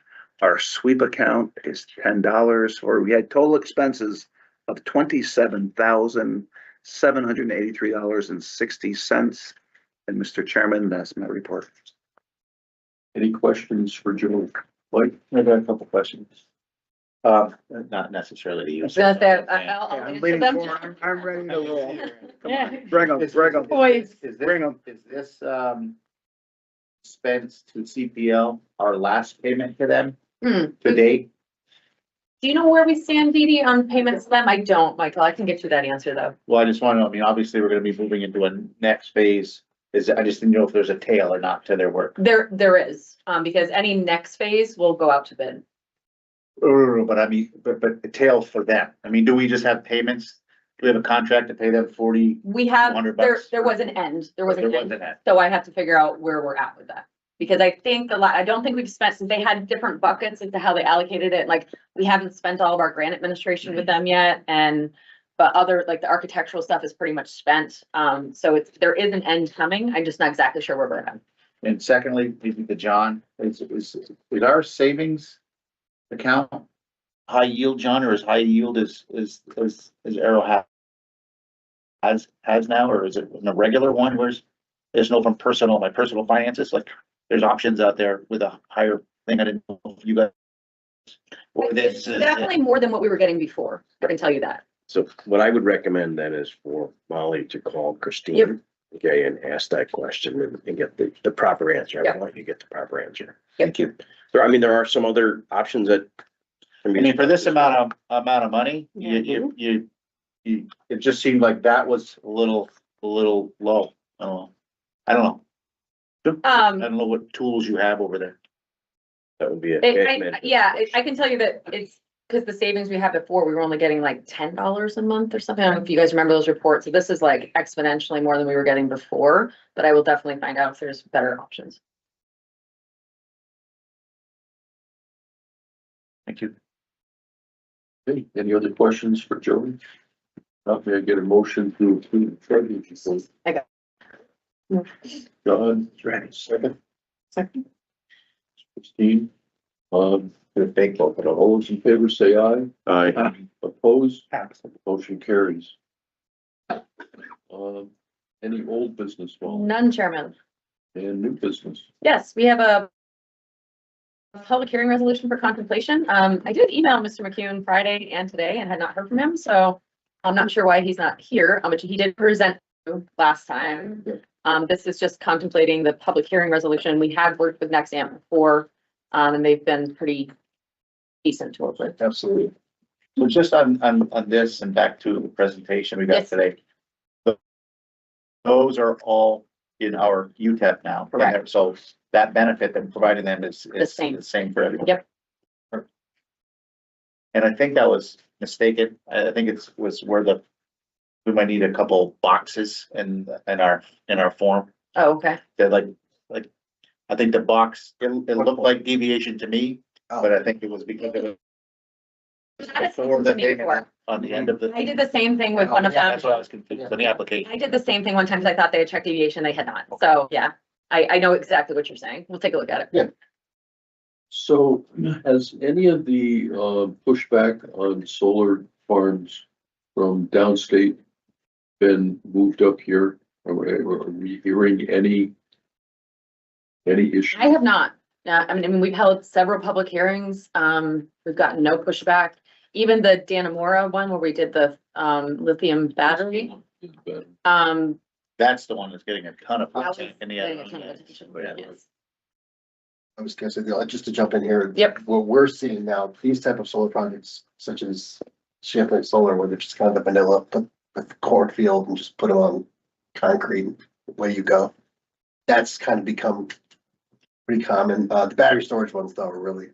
Our sweep account is $10, or we had total expenses of $27,783.60. And Mr. Chairman, that's my report. Any questions for Joe? Mike? I got a couple questions. Not necessarily to you. I'll I'm answer waiting them. for, I'm ready to roll. Yeah. Bring them. Is this expense to CPL our last payment to them to date? Do you know where we stand, Dee Dee, on payments to them? I don't, Michael. I can get you that answer though. Well, I just want to know, obviously, we're gonna be moving into a next phase. I just didn't know if there's a tail or not to their work. There is, because any next phase will go out to bid. But a tail for them. Do we just have payments? Do we have a contract to pay them 40? We have, $100? there was an end. There was an There was end. an end. So I have to figure out where we're at with that. Because I think I don't think we've spent, since they had different buckets as to how they allocated it, like, we haven't spent all of our grant administration with them yet, but other, like, the architectural stuff is pretty much spent. So there is an end coming. I'm just not exactly sure where we're at. And secondly, maybe to John, is our savings account high yield, John, or is high yield is Arrow has now, or is it a regular one? There's no from my personal finances, like there's options out there with a higher thing. I didn't know if you guys. Or this is Definitely more than what we were getting before. I can tell you that. So what I would recommend then is for Molly to call Christine, okay, and ask that question and get the proper answer. I want you to get the proper answer. Thank you. There are some other options that. For this amount of money, it just seemed like that was a little low. I don't know. I don't know what tools you have over there. That would be I can tell you that it's because the savings we had before, we were only getting like $10 a month or something. I don't know if you guys remember those reports. So this is like exponentially more than we were getting before, but I will definitely find out if there's better options. Thank you. Okay, any other questions for Joey? May I get a motion to approve the treasurer's report? I got. John, second. Christine, Thank both of all those in favor say aye. Aye. Opposed? Motion carries. Any old business, None, Chairman. and new business? Yes, we have a public hearing resolution for contemplation. I did email Mr. McCune Friday and today and had not heard from him, so I'm not sure why he's not here, but he did present last time. This is just contemplating the public hearing resolution. We had worked with Nexamp before, and they've been pretty decent to work with. Absolutely. So just on this and back to the presentation we got Yes. today. Those are all in our UTEP now. Correct. So that benefit that we're providing them is same. the same for everyone. Yep. And I think that was mistaken. I think it was where we might need a couple boxes in our form. Oh, okay. That like, I think the box, it looked like deviation to me, but I think it was because of before the thing on the end of the. I did the same thing with one of them. That's why I was confused on the application. I did the same thing one time because I thought they had checked deviation, they had not. So, yeah, I know exactly what you're saying. We'll take a look at it. Yeah. So has any of the pushback on solar farms from downstate been moved up here? Are we hearing any issue? I have not. I mean, we've held several public hearings. We've gotten no pushback. Even the Dannemora one where we did the lithium battery. That's the one that's getting a ton of. That was pushback in the getting other a ton of one. attention. Yeah. Yes. I was gonna say, just to jump in here. Yep. What we're seeing now, these type of solar projects such as Champlain Solar, where they're just kind of the vanilla, put the cornfield and just put them on concrete, away you go. That's kind of become pretty common. The battery storage ones though are really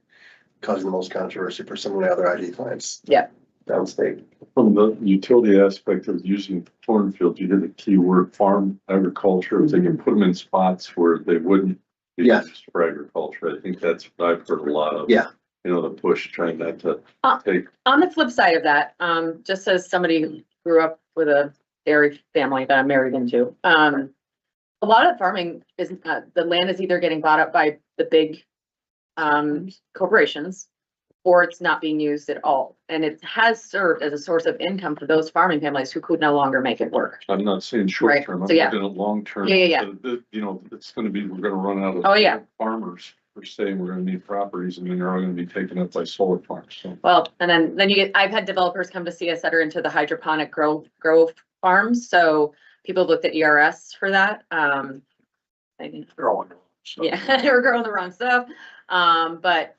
causing the most controversy for some of the other ID clients. Yeah. Downstate. From the utility aspect of using cornfield, you hit the key word farm agriculture. If they can put them in spots where they wouldn't be Yes. used for agriculture. I think that's what I've heard a lot of. Yeah. You know, the push trying not to take. On the flip side of that, just as somebody who grew up with a dairy family that I'm married into, a lot of farming is, the land is either getting bought up by the big corporations or it's not being used at all. And it has served as a source of income for those farming families who could no longer make it work. I'm not saying short Right, term, I'm so yeah. looking at long term. Yeah. You know, it's gonna be, we're gonna run out of. Oh, yeah. Farmers per se, we're gonna need properties and then they're all gonna be taken up by solar farms, so. Well, and then you get, I've had developers come to see us that are into the hydroponic grow farms. So people looked at ERS for that. Growing. So. Yeah, we're growing the wrong stuff. But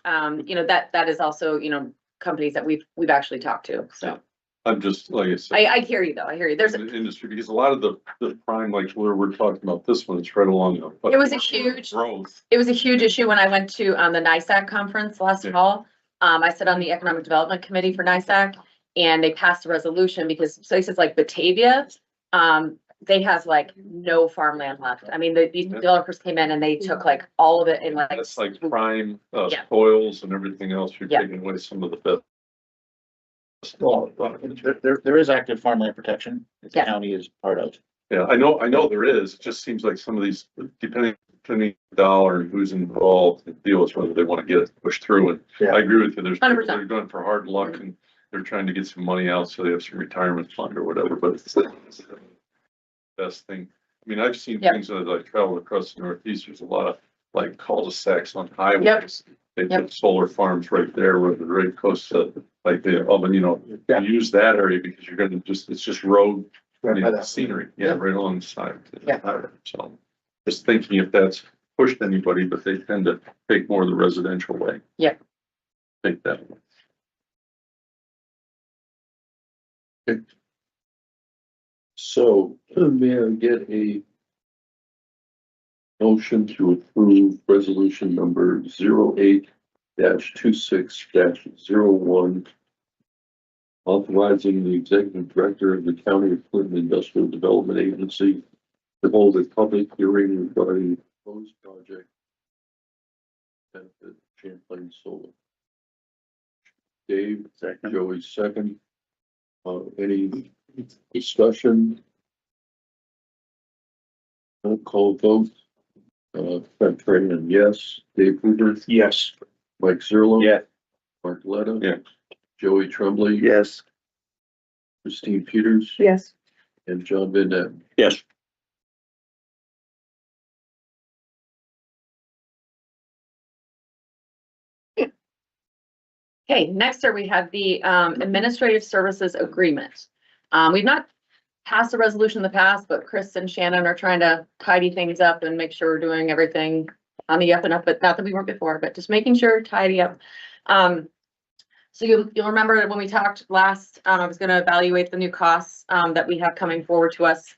you know, that is also, you know, companies that we've actually talked to. So I'm just, like I said. I hear you though. I hear you. There's, The industry, because a lot of the prime, like where we're talking about this one, it's right along. It was a huge- Growth. it was a huge issue when I went to the NISAC conference last Yeah. fall. I sat on the Economic Development Committee for NISAC and they passed a resolution because places like Batavia, they have like no farmland left. I mean, these developers came in and they took like all of it and like. That's like prime, Yeah. spoils and everything else. You're Yeah. taking away some of the best. Well, there is active farmland protection. The Yeah. county is part of. Yeah, I know there is. It just seems like some of these, depending on the dollar and who's involved, the deal is whether they want to get it pushed through. And Yeah. I agree with you. There's people 100%. that are going for hard luck and they're trying to get some money out so they have some retirement fund or whatever, but it's the best thing. I mean, I've seen Yep. things as I travel across the Northeast. There's a lot of like cul-de-sacs on highways. They Yep. put solar farms right there where the right close to like the oven, you know, Yeah. you use that area because you're gonna it's just road. I Right mean, by that. scenery, yeah, right alongside. Yeah. So just thinking if that's pushed anybody, but they tend to take more of the residential way. Yeah. Take that one. Okay. So may I get a motion to approve resolution number 08-26-01, authorizing the executive director of the County of Clinton Industrial Development Agency to hold a public hearing regarding the proposed project benefit Champlain Solar. Dave, Joey, second. Any discussion? Roll call vote. Fred Tran, yes. Dave Hoover. Yes. Mike Zerlo. Yeah. Mark Letta. Yeah. Joey Tremblay. Yes. Christine Peters. Yes. And John Van Ness. Yes. Okay, next here we have the Administrative Services Agreement. We've not passed a resolution in the past, but Chris and Shannon are trying to tidy things up and make sure we're doing everything on the up and up, but not that we weren't before, but just making sure tidy up. So you'll remember that when we talked last, I was gonna evaluate the new costs, that we have coming forward to us.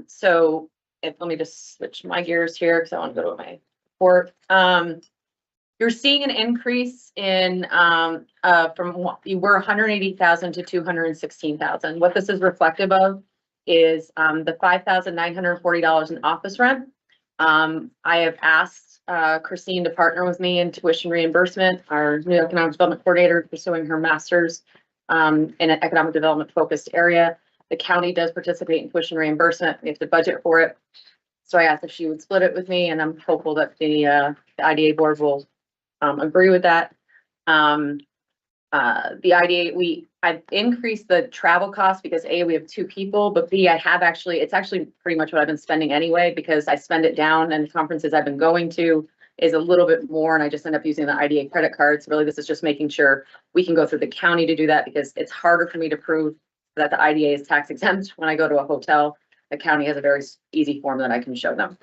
So let me just switch my gears here, because I want to go to my report. You're seeing an increase in, you were 180,000 to 216,000. What this is reflective of is, the $5,940 in office rent. I have asked, Christine to partner with me in tuition reimbursement, our new economic development coordinator pursuing her master's, in an economic development focused area. The county does participate in tuition reimbursement. We have to budget for it. So I asked if she would split it with me, and I'm hopeful that the IDA board will agree with that. The IDA, I've increased the travel cost because A, we have 2 people, but B, it's actually pretty much what I've been spending anyway, because I spend it down, and the conferences I've been going to is a little bit more, and I just end up using the IDA credit cards. Really, this is just making sure we can go through the county to do that, because it's harder for me to prove that the IDA is tax exempt when I go to a hotel. The county has a very easy form that I can show them.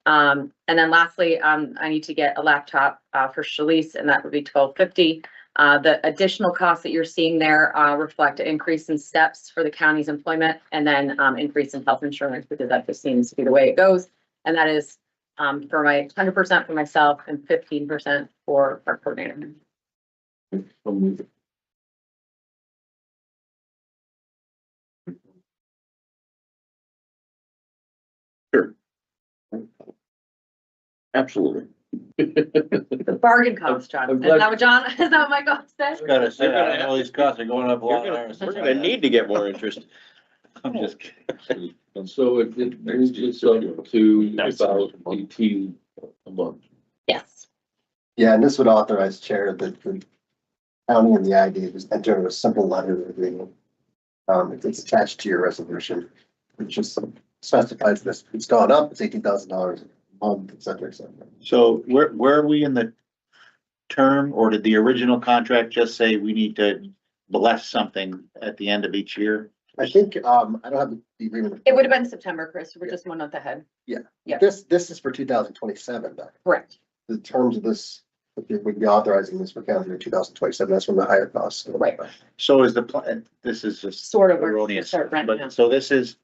And then lastly, I need to get a laptop for Shalice, and that would be $1,250. The additional costs that you're seeing there reflect an increase in steps for the county's employment, and then increase in health insurance, because that just seems to be the way it goes. And that is for my 100% for myself and 15% for our coordinator. Sure. Absolutely. The bargain cost, John. Is that what John, is that what my cost said? Gotta say, I know these costs are going up a lot. We're gonna need to get more interest. I'm just kidding. And so it moves us up to about 18 a month. Yes. Yeah, and this would authorize chair that the county and the ID just enter into a simple letter of agreement. It's attached to your resolution, which just specifies this, it's gone up, it's $18,000 a month, et cetera, et cetera. So where are we in the term, or did the original contract just say we need to bless something at the end of each year? I think, I don't have the agreement. It would have been September, Chris. We're just 1 month ahead. Yeah. Yeah. This is for 2027, though. Correct. The terms of this, we'd be authorizing this for calendar 2027, that's when the higher costs. Right. So is the plan, this is just Sort of. erroneous, Start right now. but so this is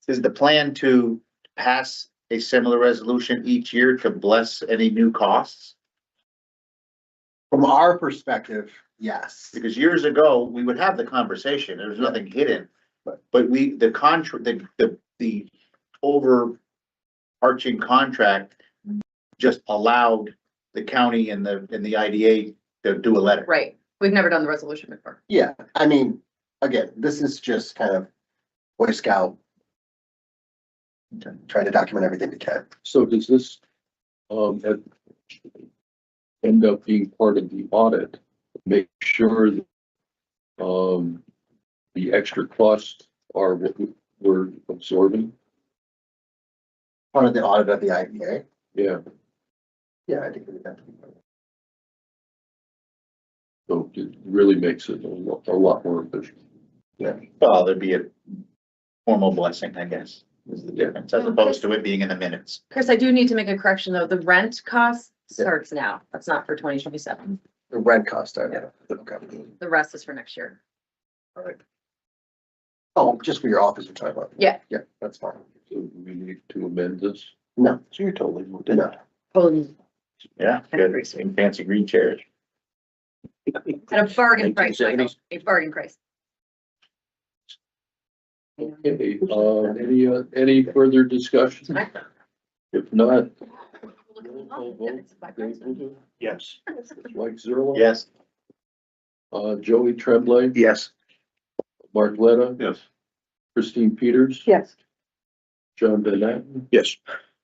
the plan to pass a similar resolution each year to bless any new costs? From our perspective, yes. Because years ago, we would have the conversation, there was nothing hidden, but the overarching contract just allowed the county and the IDA to do a letter. Right. We've never done the resolution before. Yeah, I mean, again, this is just kind of Boy Scout trying to document everything we can. So does this end up being part of the audit? Make sure that the extra costs are what we're absorbing? Part of the audit of the IDA. Yeah, Yeah, I think we have to be. so it really makes it a lot more efficient. Yeah, well, there'd be a formal blessing, I guess, is the difference, as opposed to it being in the minutes. Chris, I do need to make a correction though. The rent cost starts now. That's not for 2027. The rent cost, I know. Okay. The rest is for next year. All right. Oh, just for your office, you're talking about? Yeah. Yeah, that's fine. So we need to amend this. No, So you're totally moved no. Yeah, good, fancy green chairs. At a bargain price, 1970s. Michael, a bargain price. Okay, any further discussion? If not. Yes. Mike Zerlo. Yes. Joey Tremblay, Yes. Mark Letta, Yes. Christine Peters, Yes. John Van Natten, Yes.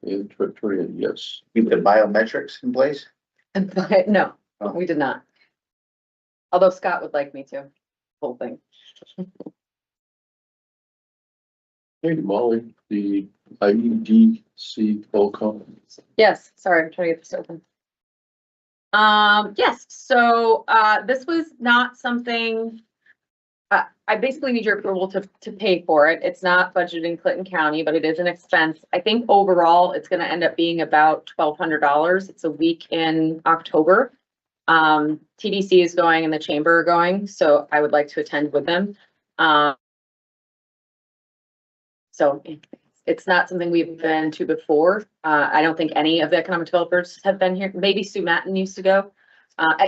and Trent Tran, yes. Keep the biometrics in place? But no, Oh. we did not. Although Scott would like me to, whole thing. Hey, Molly, the IEDC Qualcomm. Yes, sorry, I'm trying to get this open. Yes, so, this was not something, I basically need your approval to pay for it. It's not budgeted in Clinton County, but it is an expense. I think overall, it's gonna end up being about $1,200. It's a week in October. TDC is going and the chamber are going, so I would like to attend with them. So it's not something we've been to before. I don't think any of the economic developers have been here. Maybe Sue Matten used to go.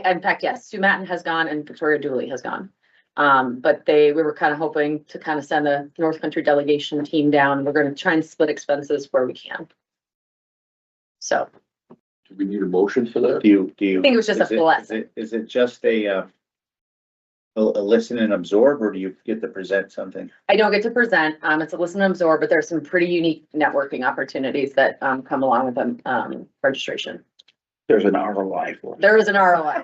In fact, yes, Sue Matten has gone and Victoria Dooley has gone. But we were kind of hoping to kind of send a North Country delegation team down. We're going to try and split expenses where we can. So. Do we need a motion for that? Do you? I think it was just a blessing. Is it just a listen and absorb, or do you get to present something? I don't get to present. It's a listen and absorb, but there's some pretty unique networking opportunities that come along with the registration. There's an ROI for it. There is an ROI.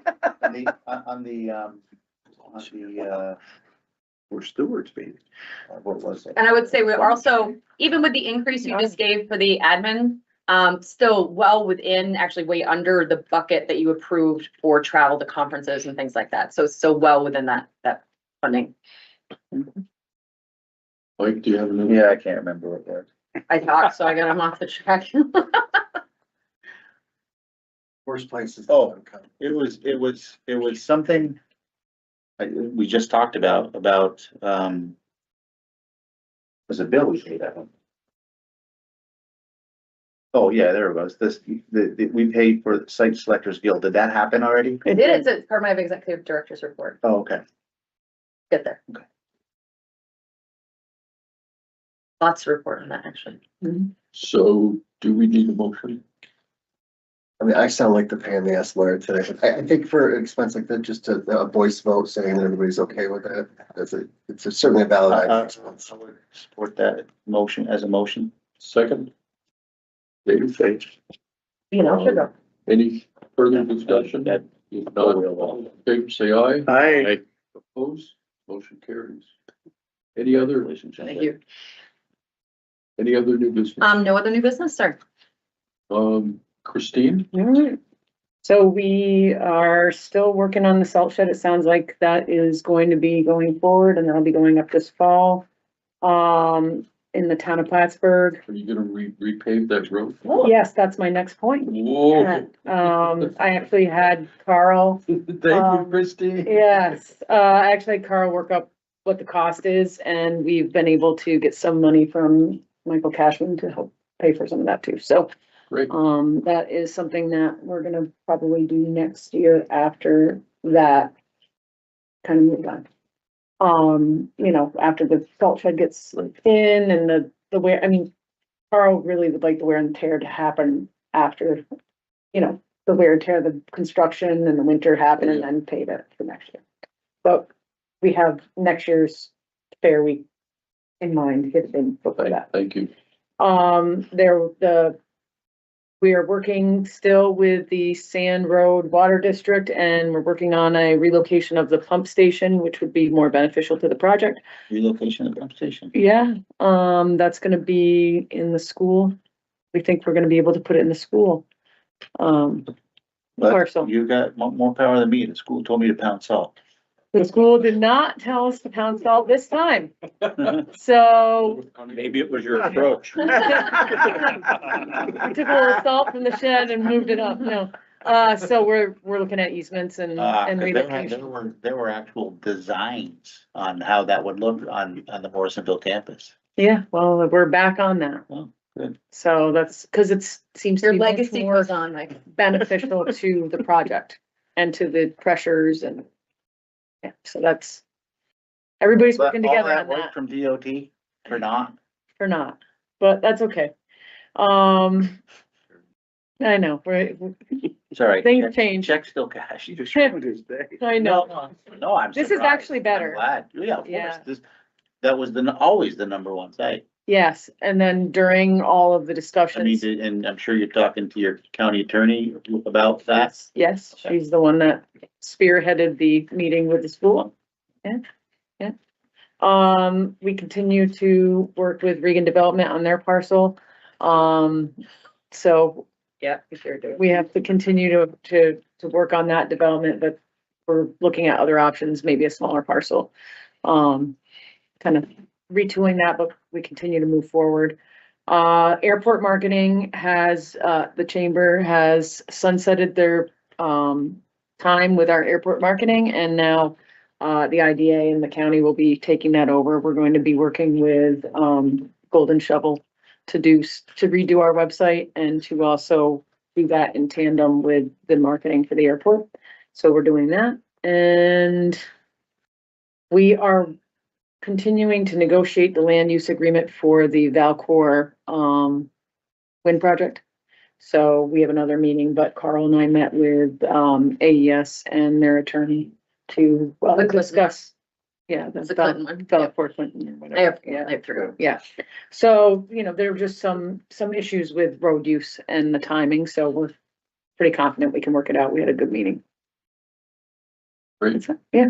We're stewards, baby. What was it? And I would say we're also, even with the increase you just gave for the admin, still well within, actually way under the bucket that you approved for travel to conferences and things like that. So it's still well within that funding. Mike, do you have another? Yeah, I can't remember what it was. I talked, so I got him off the track. Worst places. Oh, it was something we just talked about, was it Bill we paid that one? Oh, yeah, there it was. We paid for the Site Selectors Guild. Did that happen already? It did. It's part of my executive director's report. Oh, okay. Get there. Okay. Lots to report on that, actually. So do we need a motion? I mean, I sound like the pain in the ass lawyer today. I think for an expense like that, just a voice vote saying that everybody's okay with that, it's certainly a valid I expense. would support that motion as a motion. Second? David, thanks. You know, sugar. Any further discussion? If not, all in favor, say aye. Aye. Opposed? Motion carries. Any other relationship? Thank you. Any other new business? No other new business, sir. Christine? All right. So we are still working on the salt shed. It sounds like that is going to be going forward and that'll be going up this fall. In the town of Plattsburgh. Are you gonna repave that road? Yes, that's my next point. Whoa. I actually had Carl. Thank you, Christine. Yes, I actually had Carl work up what the cost is and we've been able to get some money from Michael Cashman to help pay for some of that too. So Great. that is something that we're gonna probably do next year after that kind of move on. You know, after the salt shed gets in and the wear, I mean, Carl really would like the wear and tear to happen after, you know, the wear and tear, the construction and the winter happen and then pave it for next year. But we have next year's fair week in mind, hit in before that. Thank you. We are working still with the Sand Road Water District and we're working on a relocation of the pump station, which would be more beneficial to the project. Relocation of the pump station. Yeah, that's gonna be in the school. We think we're gonna be able to put it in the school. But Parcel. you got more power than me. The school told me to pound salt. The school did not tell us to pound salt this time, so Maybe it was your approach. we took a little salt from the shed and moved it up, no. So we're looking at easements and 'Cause relocation. there were actual designs on how that would look on the Morrisonville campus. Yeah, well, we're back on that. Oh, good. So that's, cause seems to Your be much legacy more goes on, Mike. beneficial to the project and to the pressures and. Yeah, so that's, everybody's But working all together that on work that from DOT or not? for not, but that's okay. I know, right? Sorry. Things change. Check still cash. You just ruined his day. I know. No, I'm This is surprised. actually better. I'm glad. Yeah, of Yeah. course. That was always the number one site. Yes, and then during all of the I mean, discussions, and I'm sure you're talking to your county attorney about that. yes, she's the one that spearheaded the meeting with the school. Yeah, yeah. We continue to work with Regan Development on their parcel. So Yeah, we sure do. we have to continue to work on that development, but we're looking at other options, maybe a smaller parcel. Kind of retooling that, but we continue to move forward. Airport marketing has, the chamber has sunsetted their, time with our airport marketing, and now the IDA and the county will be taking that over. We're going to be working with Golden Shovel to redo our website and to also do that in tandem with the marketing for the airport. So we're doing that, and we are continuing to negotiate the land use agreement for the Valcor wind project. So we have another meeting, but Carl and I met with AES and their attorney to discuss. Yeah, That's the Clinton one. Valcor Clinton or I whatever. have through. Yeah. So, you know, there were just some issues with road use and the timing, so we're pretty confident we can work it out. We had a good meeting. Great. Yeah.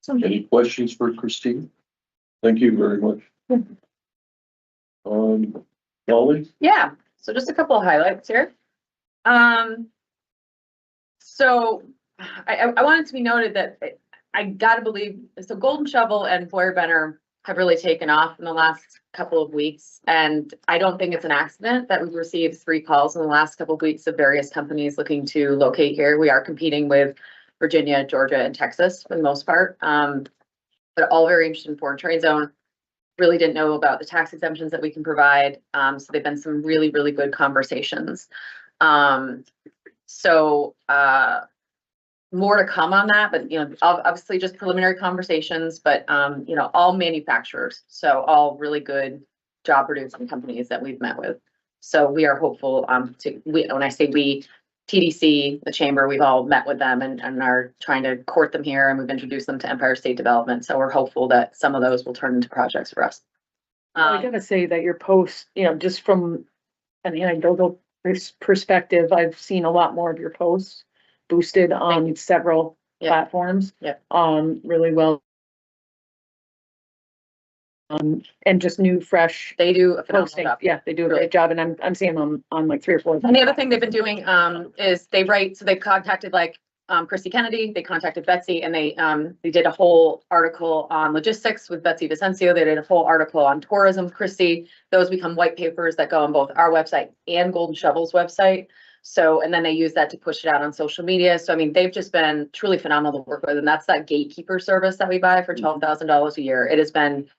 Any questions for Christine? Thank you very much. Molly? Yeah, so just a couple of highlights here. So I want it to be noted that I gotta believe, so Golden Shovel and Boyer Benner have really taken off in the last couple of weeks. And I don't think it's an accident that we've received 3 calls in the last couple of weeks of various companies looking to locate here. We are competing with Virginia, Georgia, and Texas for the most part. But all very interested in foreign trade zone. Really didn't know about the tax exemptions that we can provide. So they've been some really, really good conversations. More to come on that, but you know, obviously just preliminary conversations, but you know, all manufacturers. So all really good job producing companies that we've met with. So we are hopeful when I say we, TDC, the chamber, we've all met with them and are trying to court them here, and we've introduced them to Empire State Development. So we're hopeful that some of those will turn into projects for us. I gotta say that your post, you know, just from an anecdotal perspective, I've seen a lot more of your posts boosted on several platforms. Yeah. Really well. And just new, fresh. They do a phenomenal posting. job. Yeah, they do a great job, and I'm seeing them on like 3 or 4. And the other thing they've been doing is they write, so they've contacted like Christy Kennedy, they contacted Betsy, and they did a whole article on logistics with Betsy Vicencio. They did a whole article on tourism, Christy. Those become white papers that go on both our website and Golden Shovel's website. So, and then they use that to push it out on social media. So, I mean, they've just been truly phenomenal to work with. And that's that gatekeeper service that we buy for $12,000 a year. It has been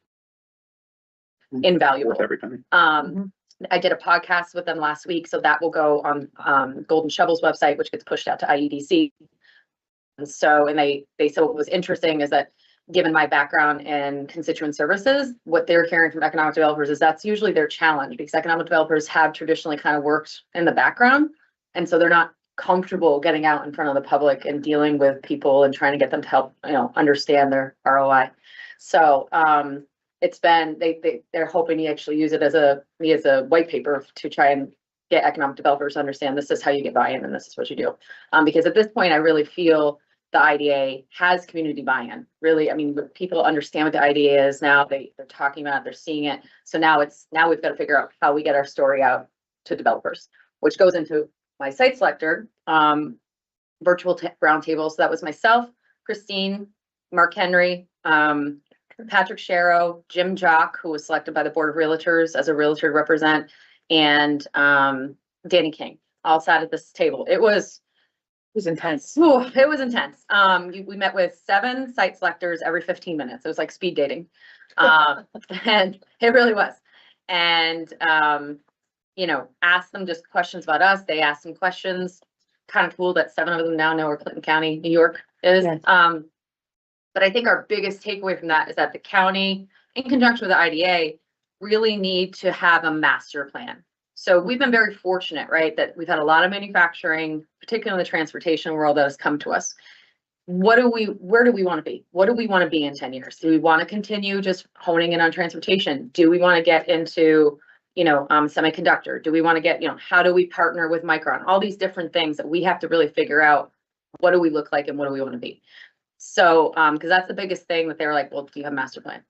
invaluable. Worth every penny. I did a podcast with them last week, so that will go on Golden Shovel's website, which gets pushed out to IEDC. And so, and they said what was interesting is that given my background in constituent services, what they're hearing from economic developers is that's usually their challenge, because economic developers have traditionally kind of worked in the background. And so they're not comfortable getting out in front of the public and dealing with people and trying to get them to help, you know, understand their ROI. So, it's been, they're hoping to actually use it as a white paper to try and get economic developers to understand this is how you get buy-in and this is what you do. Because at this point, I really feel the IDA has community buy-in. Really, I mean, people understand what the IDA is now. They're talking about it, they're seeing it. So now we've got to figure out how we get our story out to developers, which goes into my site selector virtual roundtable. So that was myself, Christine, Mark Henry, Patrick Sharrow, Jim Jock, who was selected by the Board of Realtors as a realtor to represent, and Danny King, all sat at this table. It was intense. Ooh, it was intense. We met with 7 site selectors every 15 minutes. It was like speed dating. And it really was. And, you know, asked them just questions about us. They asked some questions. Kind of cool that 7 of them now know where Clinton County, New York is. Yes. But I think our biggest takeaway from that is that the county, in conjunction with the IDA, really need to have a master plan. So we've been very fortunate, right, that we've had a lot of manufacturing, particularly in the transportation world, that has come to us. Where do we want to be? What do we want to be in 10 years? Do we want to continue just honing in on transportation? Do we want to get into, you know, semiconductor? Do we want to get, you know, how do we partner with Micron? All these different things that we have to really figure out, what do we look like and what do we want to be? So, because that's the biggest thing that they were like, well, do you have a master plan?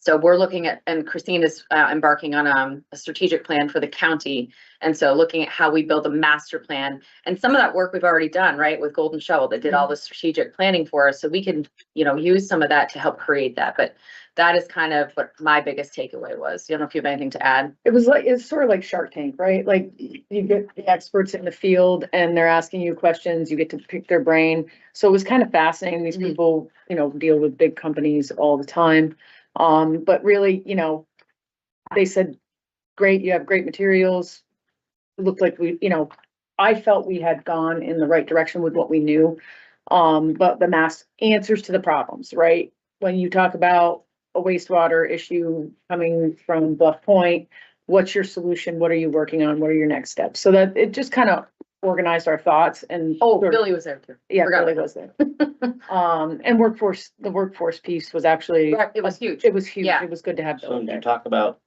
So we're looking at, and Christine is embarking on a strategic plan for the county. And so looking at how we build a master plan, and some of that work we've already done, right, with Golden Shovel that did all the strategic planning for us. So we can, you know, use some of that to help create that. But that is kind of what my biggest takeaway was. You don't know if you have anything to add. It was like, it's sort of like Shark Tank, right? Like you get the experts in the field and they're asking you questions, you get to pick their brain. So it was kind of fascinating. These people, you know, deal with big companies all the time. But really, you know, they said, great, you have great materials. It looked like we, you know, I felt we had gone in the right direction with what we knew. But the mass answers to the problems, right? When you talk about a wastewater issue coming from Bluff Point, what's your solution? What are you working on? What are your next steps? So that it just kind of organized our thoughts and. Oh, Billy was there too. Yeah, Forgot Billy about was there. And the workforce piece was actually, Right, it was huge. it was huge. Yeah. It was good to have So Billy did you there. talk about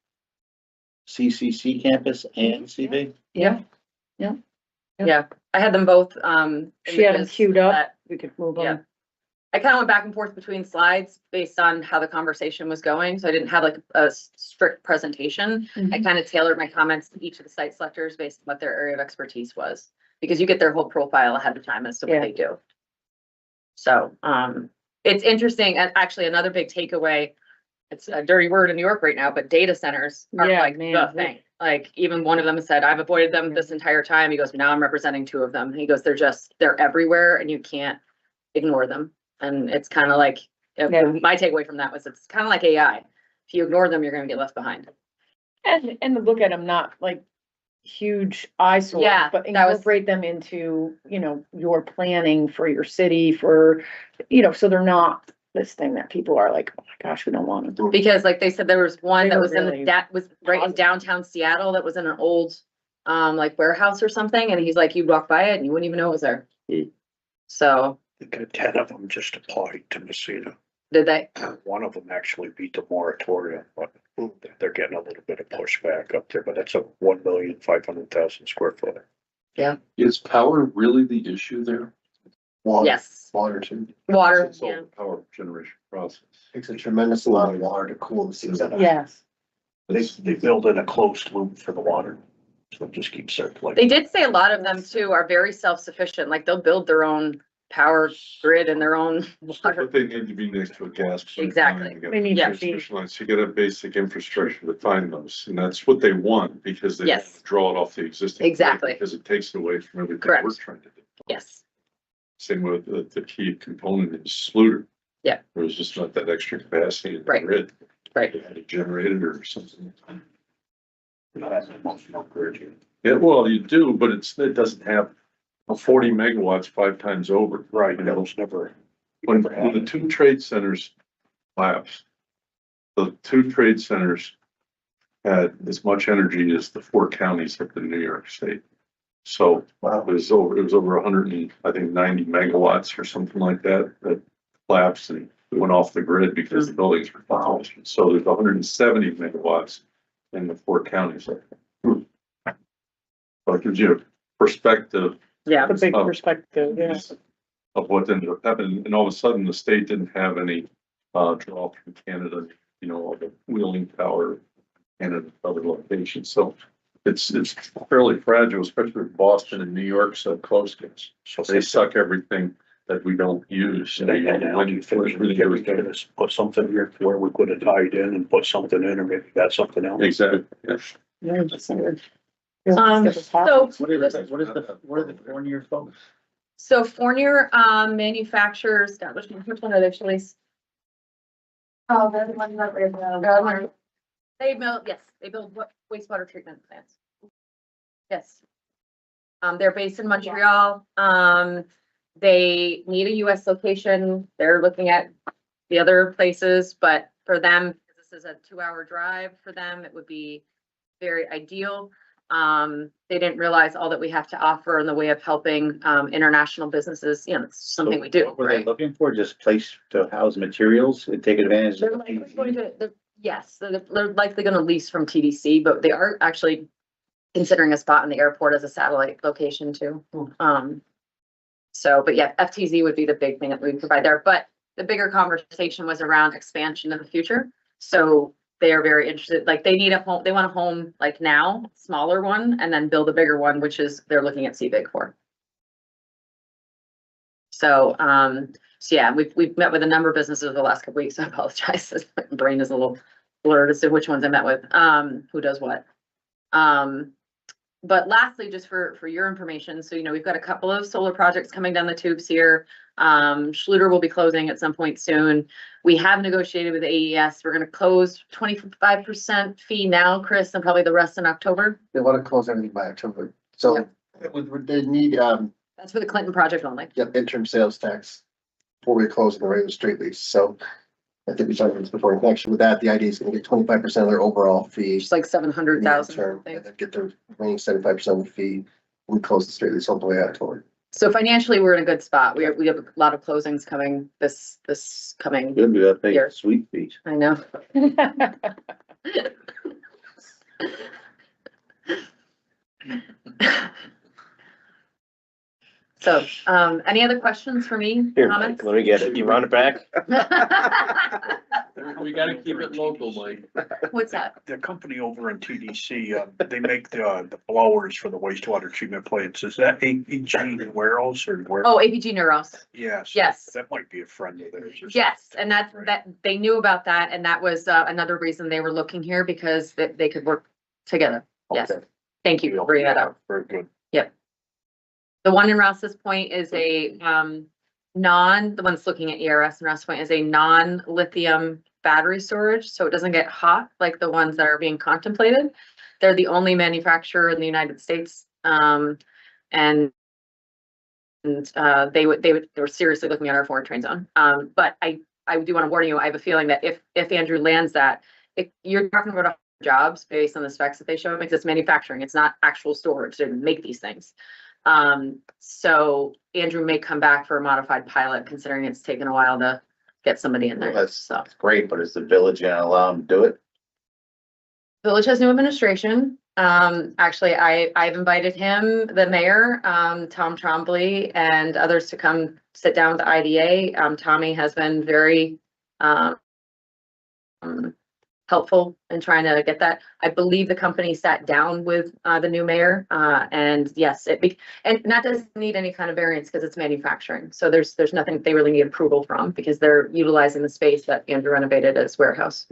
CCC campus and CV? Yeah, Yeah, I had them both, she had them images queued up. that- We could move Yeah. on. I kind of went back and forth between slides based on how the conversation was going, so I didn't have like a strict presentation. I kind of tailored my comments to each of the site selectors based on what their area of expertise was, because you get their whole profile ahead of time as to what Yeah. they do. So, it's interesting, and actually another big takeaway, it's a dirty word in New York right now, but data centers are Yeah, like man. the thing. Like even one of them said, I've avoided them this entire time. He goes, now I'm representing two of them. He goes, they're everywhere and you can't ignore them. And it's kind of like, my takeaway from that was it's kind of like AI. If you ignore them, you're gonna get left behind. And to look at them, not like huge eyesores, Yeah, but that was- incorporate them into, you know, your planning for your city for, you know, so they're not this thing that people are like, oh my gosh, we don't want to do. Because like they said, there was one They that were was in really was right in positive. downtown Seattle that was in an old, like warehouse or something. And he's like, you'd walk by it and you wouldn't even know it was there. So I think 10 of them just applied to Messina. did they? One of them actually beat the moratorium, but they're getting a little bit of pushback up there, but that's a 1,500,000 square foot. Yeah. Is power really the issue there? Water, Yes. water too. Water, It's all yeah. the power generation process. Takes a tremendous amount of water to cool the system. Yes. They build in a closed loop for the water, so it just keeps circulating. They did say a lot of them too are very self-sufficient, like they'll build their own power grid and their own water. But they need to be next to a gas. Exactly. You They need Yeah. to be, gotta have basic infrastructure to find those, and that's what they want, because they Yes. draw it off the existing. grid, Exactly. Because it takes it away from everything Correct. we're trying to do. Yes, Same with the key component is Sluter. Yeah. There was just not that extra capacity in the Right. grid. right. They had to generate it or something. That's emotional grid. Yeah, well, you do, but it doesn't have 40 megawatts 5 times over. Right, that was never. When the two trade centers collapsed, the two trade centers had as much energy as the 4 counties up in New York State. So it was over 100 and I think 90 megawatts or something like that collapsed and went off the grid because the buildings were demolished. So there's 170 megawatts in the 4 counties. So it gives you a perspective Yeah. the big Oh. perspective, yeah. of what ended up happening, and all of a sudden, the state didn't have any draw from Canada, you know, all the wheeling power and other locations, so it's fairly fragile, especially with Boston and New York so close to us. So they suck everything that we don't use. And then when you finish, we could just put something here where we could have tied in and put something in, or maybe got something else. Exactly, yeah. So, What are the Fournier folks? so Fournier, manufactures, God, which one are they, Shalice? Oh, that's the one that we're, They build, yes, they build wastewater treatment plants. Yes. They're based in Montreal. They need a US location. They're looking at the other places, but for them, this is a 2-hour drive for them. It would be very ideal. They didn't realize all that we have to offer in the way of helping, international businesses. You know, it's something we do, What were they right? looking for? Just place to house materials and take advantage They're of? likely going to, yes, they're likely gonna lease from TDC, but they are actually considering a spot in the airport as a satellite location too. So, but yeah, FTZ would be the big thing that we provide there, but the bigger conversation was around expansion in the future. So they are very interested, like they need a home, they want a home like now, smaller one, and then build a bigger one, which is, they're looking at CBIG for. So, so yeah, we've met with a number of businesses over the last couple weeks. I apologize. My brain is a little blurred as to which ones I met with, who does what. But lastly, just for your information, so, you know, we've got a couple of solar projects coming down the tubes here. Schluter will be closing at some point soon. We have negotiated with AES. We're gonna close 25% fee now, Chris, and probably the rest in October. They want to close everything by October. So they need, That's for the Clinton project only. interim sales tax before we close the regular straight lease. So I think we talked about this before. In connection with that, the idea is going to get 25% of their overall fee. Just like 700,000. And then get the remaining 75% of the fee. We close the straight lease all the way out toward. So financially, we're in a good spot. We have a lot of closings coming this coming. Good, we got to Here. pay sweet fees. I know. So, any other questions for me? Here, Comments? Mike, let me get it. You run it back? We gotta keep it local, Mike. What's that? The company over in TDC, they make the blowers for the wastewater treatment plants. Is that APG and Warehouse or where? Oh, APG Neuros. Yes. Yes. That might be a friend of theirs. or Yes, something. and that they knew about that, and that was another reason they were looking here, because they could work together. Yes. Okay. Thank you for bringing that up. Very good. The one in Rouse's Point is a the one that's looking at ERS in Rouse's Point is a non-lithium battery storage, so it doesn't get hot like the ones that are being contemplated. They're the only manufacturer in the United States. They were seriously looking at our foreign train zone. But I do want to warn you, I have a feeling that if Andrew lands that, you're talking about jobs based on the specs that they show, because it's manufacturing, it's not actual storage to make these things. So Andrew may come back for a modified pilot, considering it's taken a while to get somebody in there. That's So great, but is the village gonna allow them to do it? village has new administration. Actually, I've invited him, the mayor, Tom Trombley, and others to come sit down with the IDA. Tommy has been very, helpful in trying to get that. I believe the company sat down with the new mayor, and yes, and that doesn't need any kind of variance because it's manufacturing. So there's nothing they really need approval from, because they're utilizing the space that Andrew renovated as warehouse.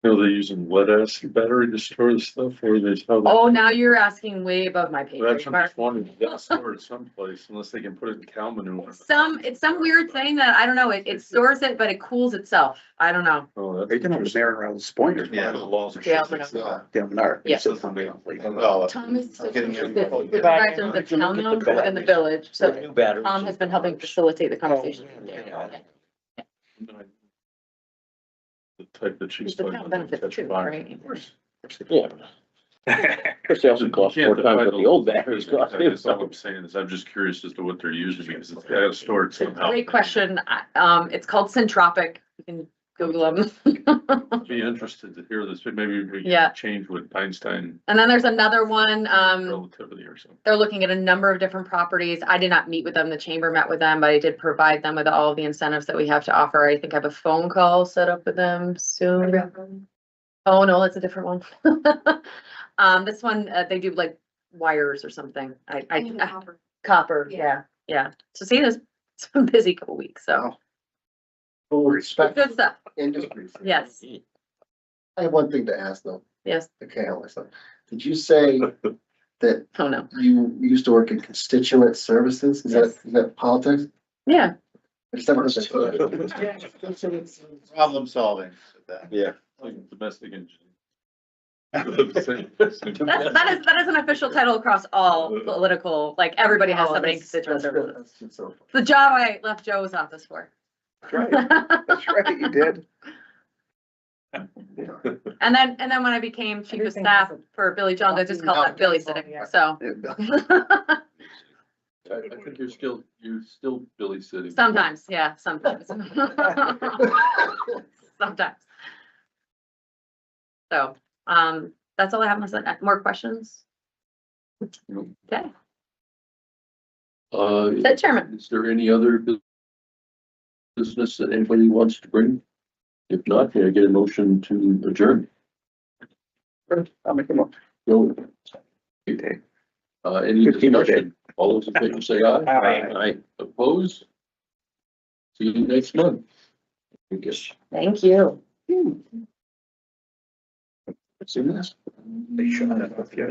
Are they using lead acid battery to store the stuff, or they? Oh, now you're asking way above my pay That's grade, what I'm Mark. just wondering, they gotta store it someplace unless they can put it in cow manure. It's some weird thing that, I don't know, it stores it, but it cools itself. I don't know. Oh, that's. They can have there around the point or. Yeah. The laws are. Yeah, shit. Yeah, Menard. Yeah. So somebody else. Well, Tom is getting your- the supervisor of the town now within the village, so Tom has been helping facilitate the conversation. The type that she's. It's the town talking about, benefits catch too, fire. right? Yeah. Of course, they also cost You more can't time divide what the old those batteries two. cost. That's all I'm saying is I'm just curious as to what they're using because it's gotta store it somehow. Great question. It's called Centropic. You can Google them. Be interested to hear this, but maybe we Yeah. can change with Einstein And then there's another one, relativity or something. they're looking at a number of different properties. I did not meet with them. The chamber met with them, but I did provide them with all of the incentives that we have to offer. I think I have a phone call set up with them soon. Oh, no, that's a different one. This one, they do like wires or something. Copper, yeah. So see, it's been a busy couple weeks, so Full respect. good stuff. Industries. Yes, I have one thing to ask though. yes. I can't help myself. Did you say that Oh, no. you used to work in constituent services? Is that politics? Yeah. I just never heard that. Problem solving. Yeah. Like domestic engineering. That is an official title across all political, like everybody has somebody in constituent services. The job I left Joe's office for. That's right. That's right, you did. And then when I became chief of staff for Billy Jones, I just called that Billy sitting, so. I think you're still Billy City. Sometimes, yeah, sometimes. Sometimes. So, that's all I have. More questions? Okay, Chairman. Is there any other business that anybody wants to bring? If not, can I get a motion to adjourn? I'll make a motion. Go. Okay. Any Good team, okay. discussion? All those in favor say aye. Aye. Opposed? See you next month. I guess. Thank you. See you next. They shot it up, yeah.